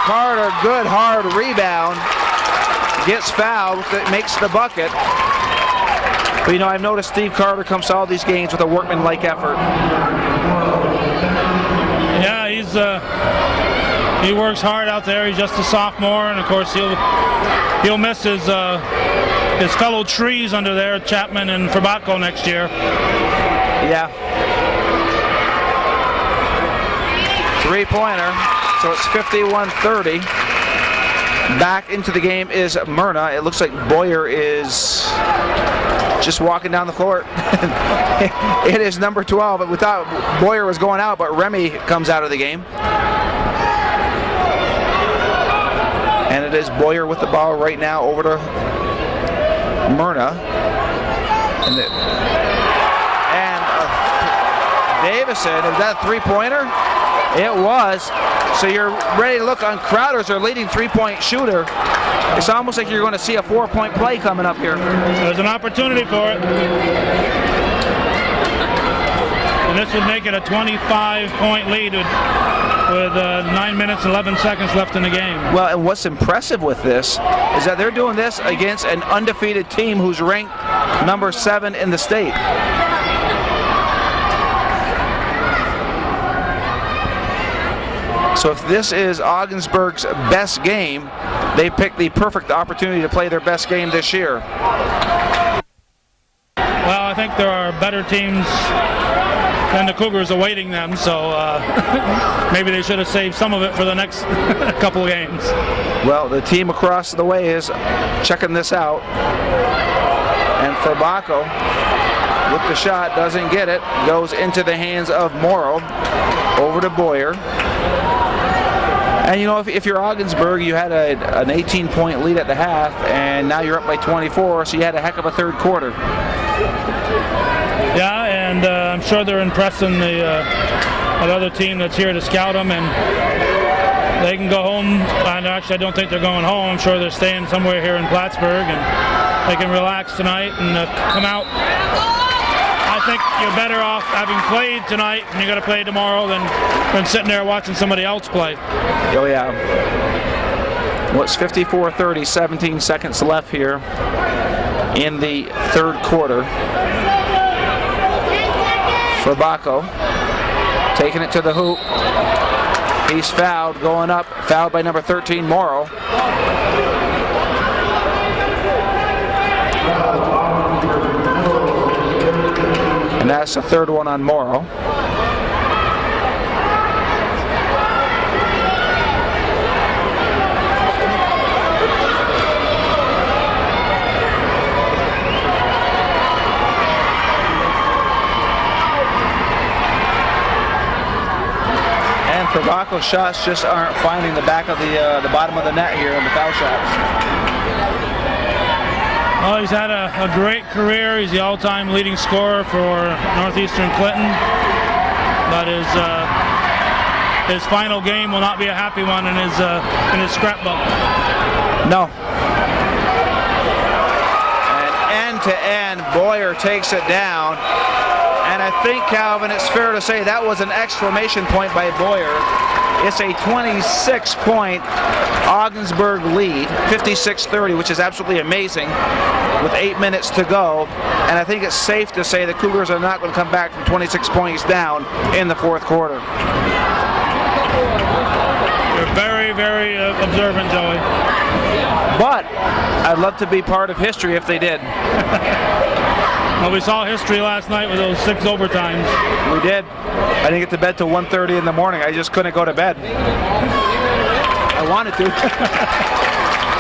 Carter, good hard rebound, gets fouled, that makes the bucket. But you know, I've noticed Steve Carter comes to all these games with a workman-like effort. Yeah, he works hard out there. He's just a sophomore, and of course he'll miss his fellow trees under there, Chapman and Fabacco, next year. Yeah. Three-pointer. So it's 51-30. Back into the game is Myrna. It looks like Boyer is just walking down the court. It is number 12. We thought Boyer was going out, but Remy comes out of the game. And it is Boyer with the ball right now over to Myrna. And Davison, is that a three-pointer? It was. So you're ready to look on Crowder as their leading three-point shooter. It's almost like you're going to see a four-point play coming up here. There's an opportunity for it. And this would make it a 25-point lead with 9 minutes, 11 seconds left in the game. Well, and what's impressive with this is that they're doing this against an undefeated team who's ranked number 7 in the state. So if this is Ogdensburg's best game, they picked the perfect opportunity to play their best game this year. Well, I think there are better teams then the Cougars awaiting them. So maybe they should have saved some of it for the next couple of games. Well, the team across the way is checking this out. And Fabako with the shot, doesn't get it, goes into the hands of Morrow, over to Boyer. And you know, if you're Ogdensburg, you had an 18-point lead at the half, and now you're up by 24, so you had a heck of a third quarter. Yeah, and I'm sure they're impressing the other team that's here to scout them, and they can go home. And actually, I don't think they're going home. I'm sure they're staying somewhere here in Plattsburgh, and they can relax tonight and come out. I think you're better off having played tonight and you got to play tomorrow than sitting there watching somebody else play. Oh yeah. Well, it's 54-30, 17 seconds left here in the third quarter. Fabako taking it to the hoop. He's fouled, going up, fouled by number 13, Morrow. And that's the third one on Morrow. And Fabaco's shots just aren't finding the back of the bottom of the net here in the foul shots. Well, he's had a great career. He's the all-time leading scorer for Northeastern Clinton. But his final game will not be a happy one in his scrapbook. No. And end to end, Boyer takes it down. And I think, Calvin, it's fair to say that was an exclamation point by Boyer. It's a 26-point Ogdensburg lead, 56-30, which is absolutely amazing, with 8 minutes to go. And I think it's safe to say the Cougars are not going to come back from 26 points down in the fourth quarter. You're very, very observant, Joey. But I'd love to be part of history if they did. Well, we saw history last night with those 6 overtimes. We did. I didn't get to bed till 1:30 in the morning. I just couldn't go to bed. I wanted to.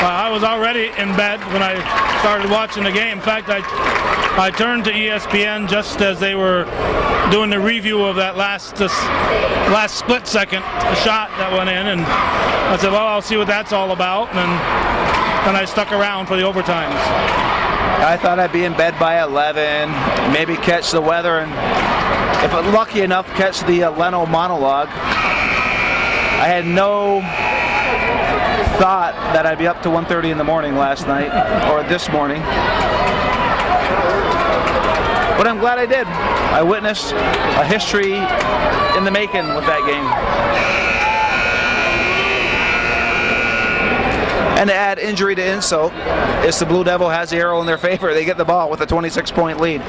I was already in bed when I started watching the game. In fact, I turned to ESPN just as they were doing the review of that last split second shot that went in, and I said, well, I'll see what that's all about, and I stuck around for the overtimes. I thought I'd be in bed by 11, maybe catch the weather, and if I'm lucky enough, catch the Leno monologue. I had no thought that I'd be up to 1:30 in the morning last night, or this morning. But I'm glad I did. I witnessed a history in the making with that game. And to add injury to insult, it's the Blue Devil has the arrow in their favor. They get the ball with a 26-point lead.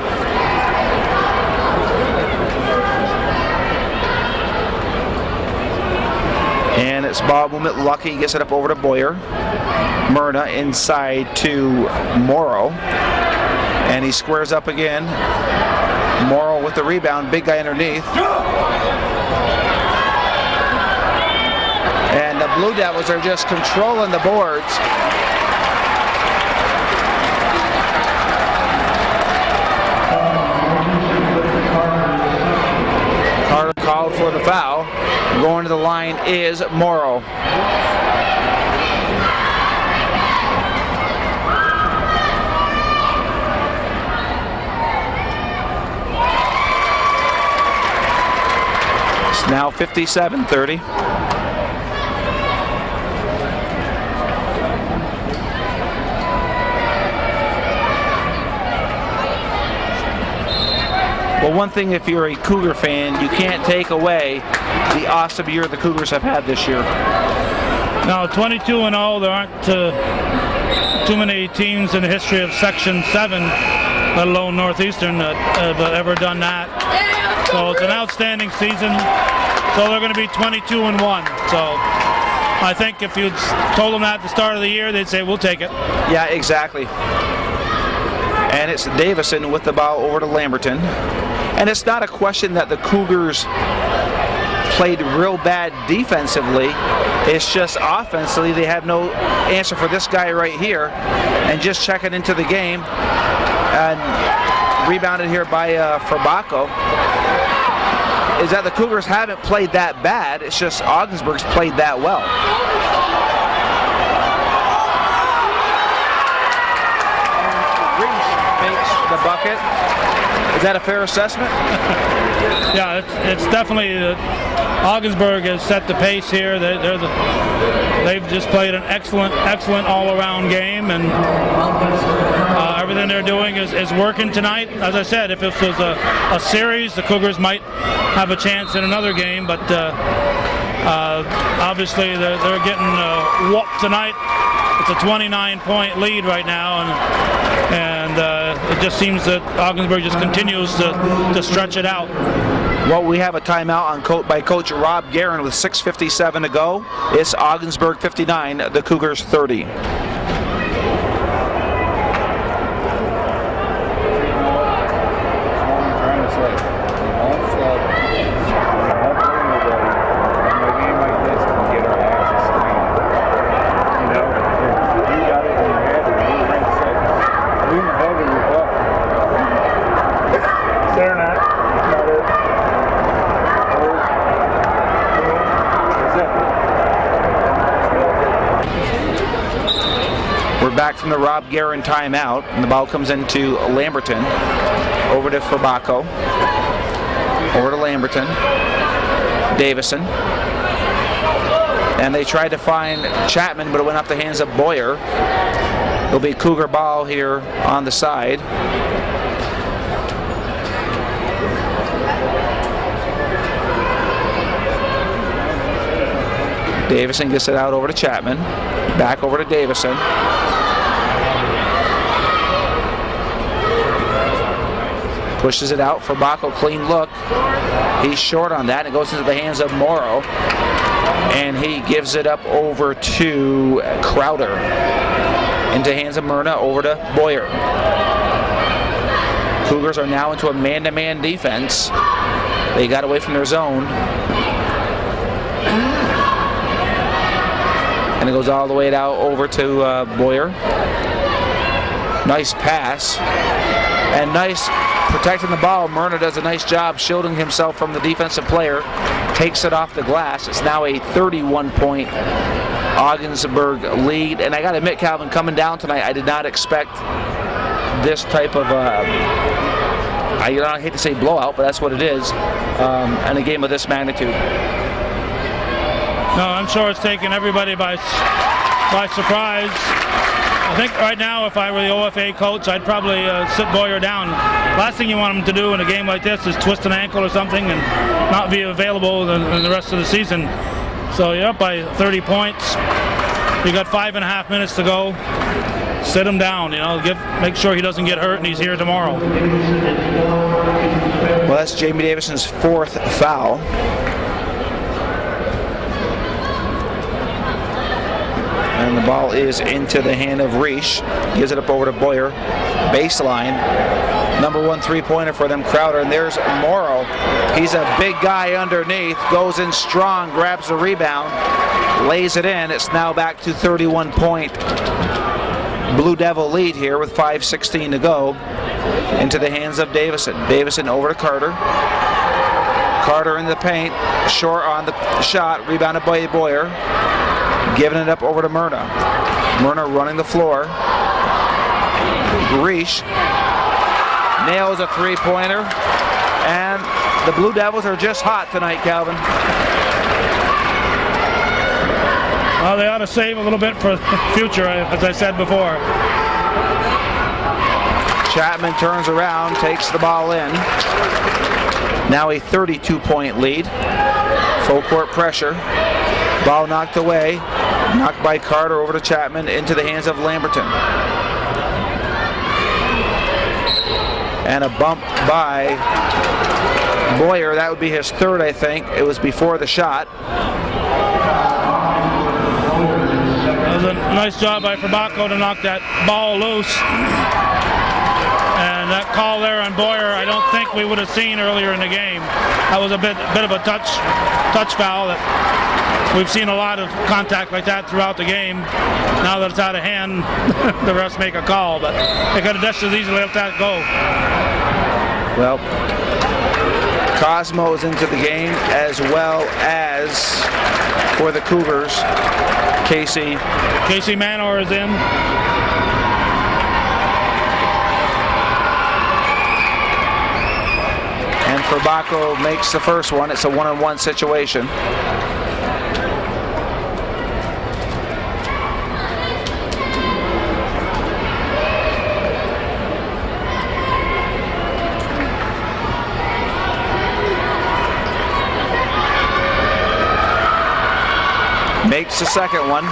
And it's Bob Womit Lucky, gets it up over to Boyer. Myrna inside to Morrow. And he squares up again. Morrow with the rebound, big guy underneath. And the Blue Devils are just controlling the boards. Carter called for the foul. Going to the line is Morrow. It's now 57-30. Well, one thing, if you're a Cougar fan, you can't take away the awesome year the Cougars have had this year. Now, 22-0, there aren't too many teams in the history of Section 7, let alone Northeastern, that have ever done that. So it's an outstanding season. So they're going to be 22-1. So I think if you'd told them that at the start of the year, they'd say, we'll take it. Yeah, exactly. And it's Davison with the ball over to Lamberton. And it's not a question that the Cougars played real bad defensively. It's just offensively they have no answer for this guy right here. And just checking into the game, and rebounded here by Fabako, is that the Cougars haven't played that bad. It's just Ogdensburg's played that well. Makes the bucket. Is that a fair assessment? Yeah, it's definitely Ogdensburg has set the pace here. They've just played an excellent all-around game, and everything they're doing is working tonight. As I said, if this was a series, the Cougars might have a chance in another game, but obviously they're getting whooped tonight. It's a 29-point lead right now, and it just seems that Ogdensburg just continues to stretch it out. Well, we have a timeout by Coach Rob Guerin with 6:57 to go. It's Ogdensburg 59, the Cougars 30. Back from the Rob Guerin timeout, and the ball comes into Lamberton, over to Fabako, over to Lamberton, Davison, and they tried to find Chapman, but it went off the hands of Boyer. It'll be Cougar ball here on the side. Davison gets it out over to Chapman, back over to Davison. Pushes it out for Bacco, clean look. He's short on that. It goes into the hands of Morrow. And he gives it up over to Crowder. Into hands of Myrna, over to Boyer. Cougars are now into a man-to-man defense. They got away from their zone. And it goes all the way out over to Boyer. Nice pass. And nice protecting the ball. Myrna does a nice job shielding himself from the defensive player. Takes it off the glass. It's now a 31-point Ogdensburg lead. And I got to admit, Calvin, coming down tonight, I did not expect this type of, I hate to say blowout, but that's what it is, in a game of this magnitude. No, I'm sure it's taken everybody by surprise. I think right now, if I were the OFA coach, I'd probably sit Boyer down. Last thing you want him to do in a game like this is twist an ankle or something and not be available in the rest of the season. So you're up by 30 points. You got 5.5 minutes to go. Sit him down, make sure he doesn't get hurt, and he's here tomorrow. Well, that's Jamie Davison's 4th foul. And the ball is into the hand of Reish. Gives it up over to Boyer. Baseline. Number 1 3-pointer for them, Crowder. And there's Morrow. He's a big guy underneath. Goes in strong, grabs the rebound, lays it in. It's now back to 31-point Blue Devil lead here with 5:16 to go. Into the hands of Davison. Davison over to Carter. Carter in the paint. Short on the shot. Rebounded by Boyer. Giving it up over to Myrna. Myrna running the floor. Reish nails a 3-pointer. And the Blue Devils are just hot tonight, Calvin. Well, they ought to save a little bit for the future, as I said before. Chapman turns around, takes the ball in. Now a 32-point lead. Full court pressure. Ball knocked away. Knocked by Carter over to Chapman into the hands of Lamberton. And a bump by Boyer. That would be his 3rd, I think. It was before the shot. That was a nice job by Fabako to knock that ball loose. And that call there on Boyer, I don't think we would have seen earlier in the game. That was a bit of a touch foul. That we've seen a lot of contact like that throughout the game. Now that it's out of hand, the refs make a call, but they could have just as easily let that go. Well, Cosmo is into the game, as well as for the Cougars, Casey Manor is in. And Fabako makes the first one. It's a one-on-one situation. Makes the second one.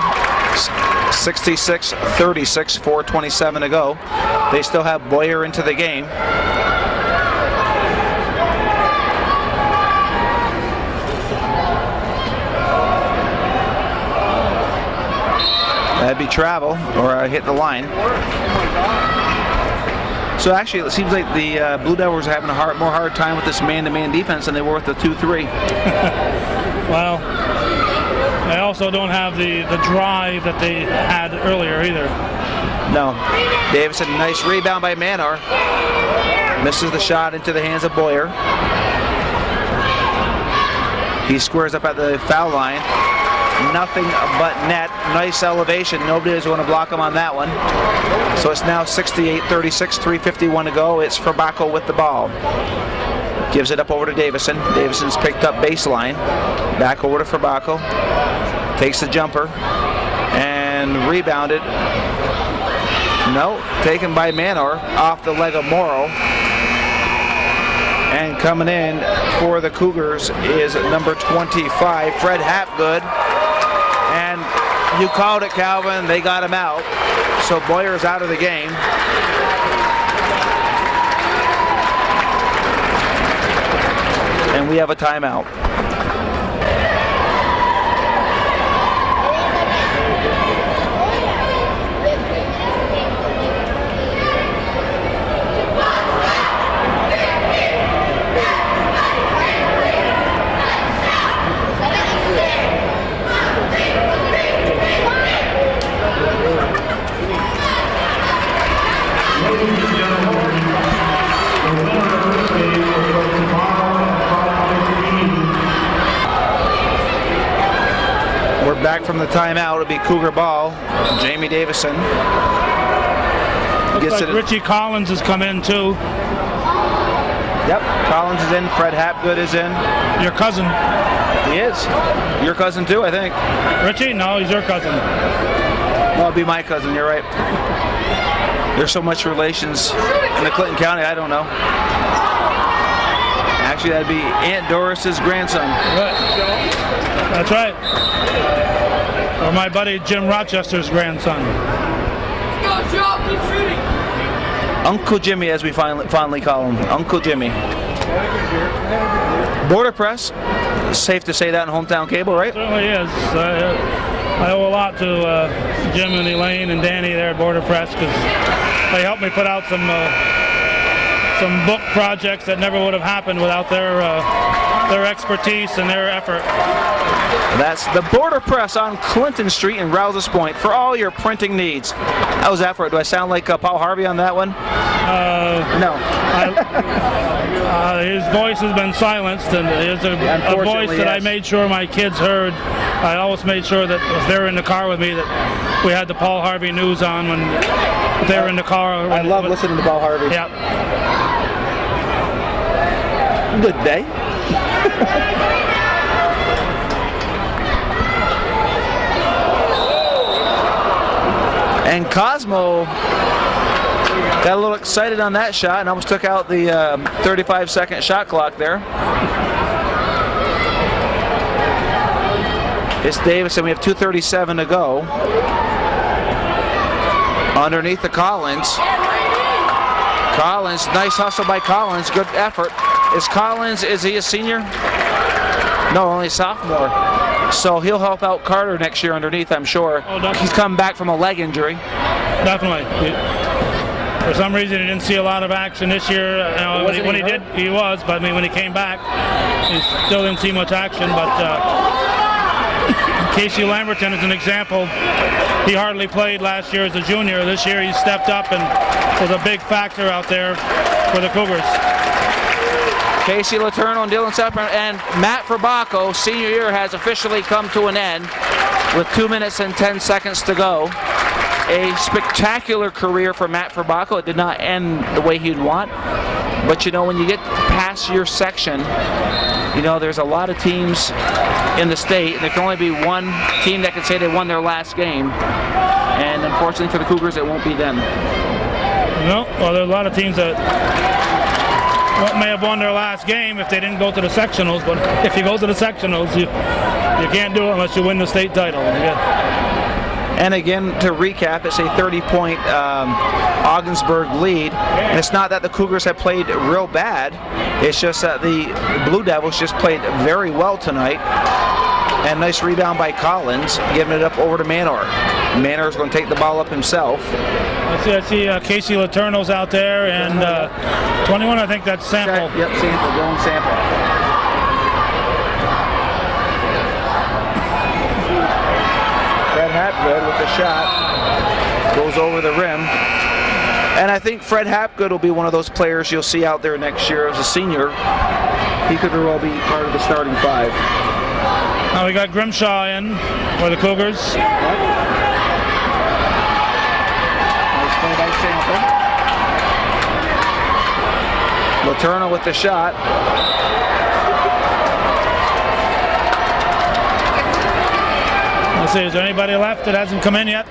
66-36, 4:27 to go. They still have Boyer into the game. That'd be travel, or hit the line. So actually, it seems like the Blue Devils are having a more hard time with this man-to-man defense than they were with the 2-3. Well, they also don't have the drive that they had earlier either. No. Davison, nice rebound by Manor. Misses the shot into the hands of Boyer. He squares up at the foul line. Nothing but net. Nice elevation. Nobody is going to block him on that one. So it's now 68-36, 3:51 to go. It's Fabako with the ball. Gives it up over to Davison. Davison's picked up baseline. Back over to Fabako. Takes the jumper. And rebounded. No, taken by Manor off the leg of Morrow. And coming in for the Cougars is number 25, Fred Hapgood. And you called it, Calvin. They got him out. So Boyer's out of the game. And we have a timeout. We're back from the timeout. It'll be Cougar ball. Jamie Davison gets it. Richie Collins has come in too. Yep, Collins is in. Fred Hapgood is in. Your cousin. He is. Your cousin too, I think. Richie? No, he's your cousin. Well, it'll be my cousin. You're right. There's so much relations in the Clinton County. I don't know. Actually, that'd be Aunt Doris's grandson. That's right. Or my buddy Jim Rochester's grandson. Let's go, Joe. Keep shooting. Uncle Jimmy, as we fondly call him. Uncle Jimmy. Border Press. Safe to say that in Hometown Cable, right? Certainly is. I owe a lot to Jim and Elaine and Danny there at Border Press because they helped me put out some book projects that never would have happened without their expertise and their effort. That's the Border Press on Clinton Street in Rouse's Point for all your printing needs. How was that for it? Do I sound like Paul Harvey on that one? No. His voice has been silenced, and it's a voice that I made sure my kids heard. I always made sure that if they were in the car with me that we had the Paul Harvey news on when they were in the car. I love listening to Paul Harvey. Yeah. Good day. And Cosmo got a little excited on that shot and almost took out the 35-second shot clock there. It's Davison. We have 2:37 to go. Underneath the Collins. Collins, nice hustle by Collins. Good effort. Is he a senior? No, only a sophomore. So he'll help out Carter next year underneath, I'm sure. Oh, he's come back from a leg injury. Definitely. For some reason, he didn't see a lot of action this year. When he did, he was. But I mean, when he came back, he still didn't see much action. But Casey Lamberton is an example. He hardly played last year as a junior. This year, he stepped up and was a big factor out there for the Cougars. Casey Letourneau and Dylan Sepper, and Matt Frabacco, senior year, has officially come to an end with 2 minutes and 10 seconds to go. A spectacular career for Matt Frabacco. It did not end the way he'd want, but you know, when you get past your section, you know, there's a lot of teams in the state, and there can only be one team that can say they won their last game, and unfortunately for the Cougars, it won't be them. No, well, there are a lot of teams that may have won their last game if they didn't go to the sectionals, but if you go to the sectionals, you can't do it unless you win the state title. And again, to recap, it's a 30-point Ogdensburg lead. And it's not that the Cougars have played real bad. It's just that the Blue Devils just played very well tonight. And nice rebound by Collins, giving it up over to Manor. Manor's going to take the ball up himself. I see Casey Letourneau's out there, and 21, I think that's Sample. Yep, Sample, Dylan Sample. Fred Hapgood with the shot, goes over the rim. And I think Fred Hapgood will be one of those players you'll see out there next year as a senior. He could well be part of the starting five. Now we got Grimshaw in for the Cougars. Nice play by Sample. Letourneau with the shot. Let's see, is there anybody left that hasn't come in yet?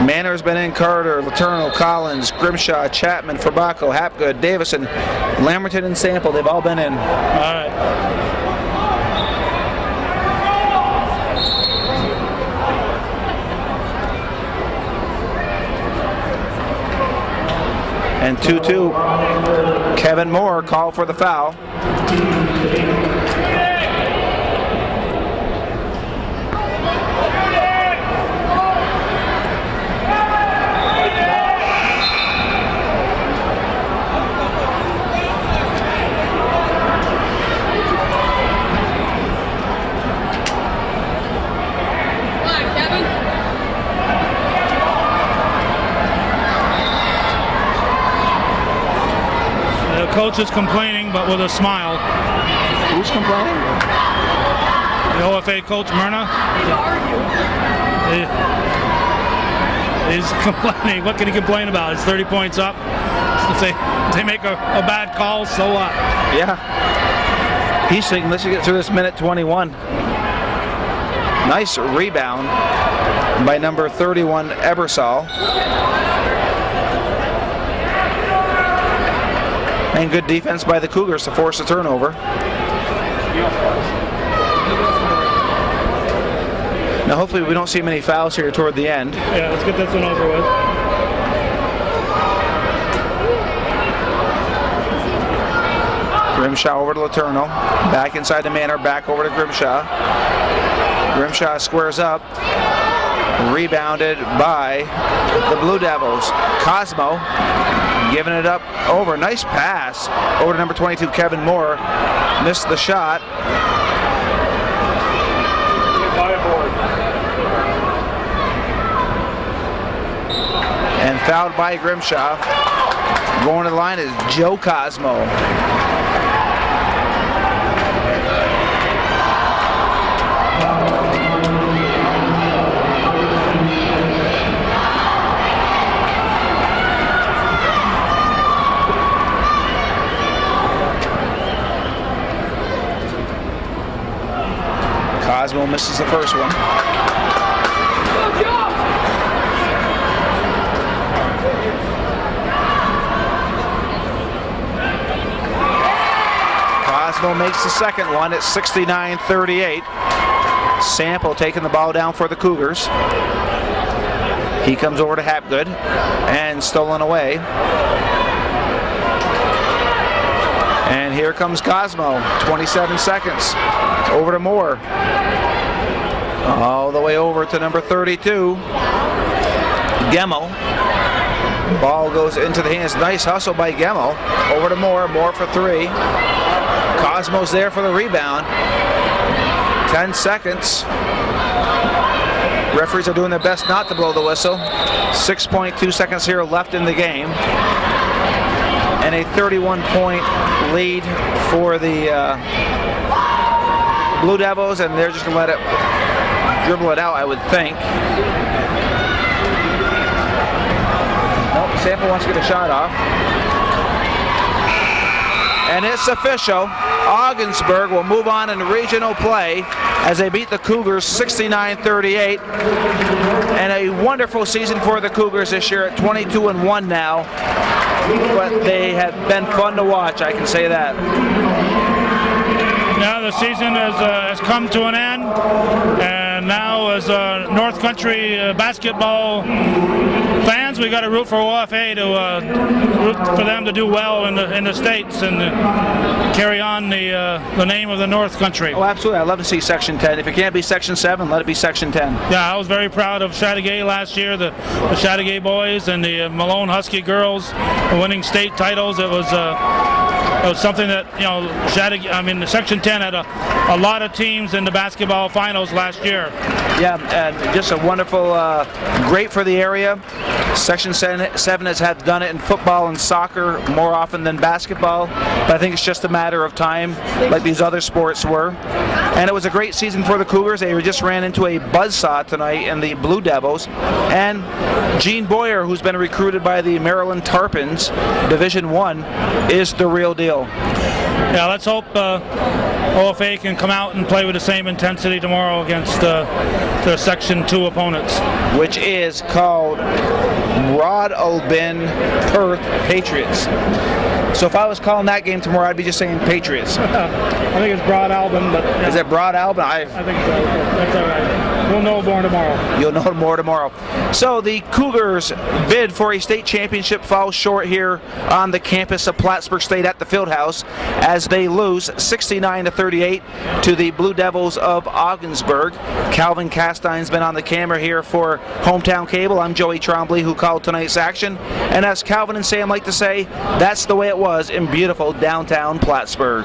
Manor's been in, Carter, Letourneau, Collins, Grimshaw, Chapman, Frabacco, Hapgood, Davison, Lamberton, and Sample. They've all been in. All right. And 2-2, Kevin Moore called for the foul. Coach is complaining, but with a smile. Who's complaining? The OFA coach, Myrna. He's complaining. What can he complain about? It's 30 points up. If they make a bad call, so what? Yeah. He's thinking, let's get through this minute 21. Nice rebound by number 31, Ebersol. And good defense by the Cougars to force a turnover. Now hopefully we don't see many fouls here toward the end. Yeah, let's get this one over with. Grimshaw over to Letourneau. Back inside the Manor, back over to Grimshaw. Grimshaw squares up. Rebounded by the Blue Devils. Cosmo giving it up over. Nice pass over to number 22, Kevin Moore. Missed the shot. And fouled by Grimshaw. Going to the line is Joe Cosmo. Cosmo misses the first one. Cosmo makes the second one at 69-38. Sample taking the ball down for the Cougars. He comes over to Hapgood and stolen away. And here comes Cosmo, 27 seconds. Over to Moore. All the way over to number 32, Gemmel. Ball goes into the hands. Nice hustle by Gemmel. Over to Moore. Moore for 3. Cosmo's there for the rebound. 10 seconds. Referees are doing their best not to blow the whistle. 6.2 seconds here left in the game. And a 31-point lead for the Blue Devils, and they're just going to let it dribble it out, I would think. Nope, Sample wants to get a shot off. And it's official. Ogdensburg will move on in regional play as they beat the Cougars 69-38. And a wonderful season for the Cougars this year at 22-1 now. But they have been fun to watch, I can say that. Now the season has come to an end, and now as North Country basketball fans, we got to root for OFA to root for them to do well in the states and carry on the name of the North Country. Oh, absolutely! I'd love to see Section 10. If it can't be Section 7, let it be Section 10. Yeah, I was very proud of Chateauguay last year, the Chateauguay boys and the Malone Husky girls winning state titles. It was something that, you know, the Section 10 had a lot of teams in the basketball finals last year. Yeah, and just a wonderful, great for the area. Section 7 has done it in football and soccer more often than basketball, but I think it's just a matter of time, like these other sports were. And it was a great season for the Cougars. They just ran into a buzzsaw tonight in the Blue Devils. And Gene Boyer, who's been recruited by the Maryland Tarpons, Division I, is the real deal. Yeah, let's hope OFA can come out and play with the same intensity tomorrow against their Section 2 opponents. Which is called Broadalbin Perth Patriots. So if I was calling that game tomorrow, I'd be just saying Patriots. I think it's Broadalbin, but... Yeah. Is it Broadalbin? I think so. That's all right. We'll know more tomorrow. You'll know more tomorrow. So the Cougars' bid for a state championship falls short here on the campus of Plattsburgh State at the Fieldhouse as they lose 69-38 to the Blue Devils of Ogdensburg. Calvin Castine's been on the camera here for Hometown Cable. I'm Joey Trombley, who called tonight's action. And as Calvin and Sam like to say, that's the way it was in beautiful downtown Plattsburgh.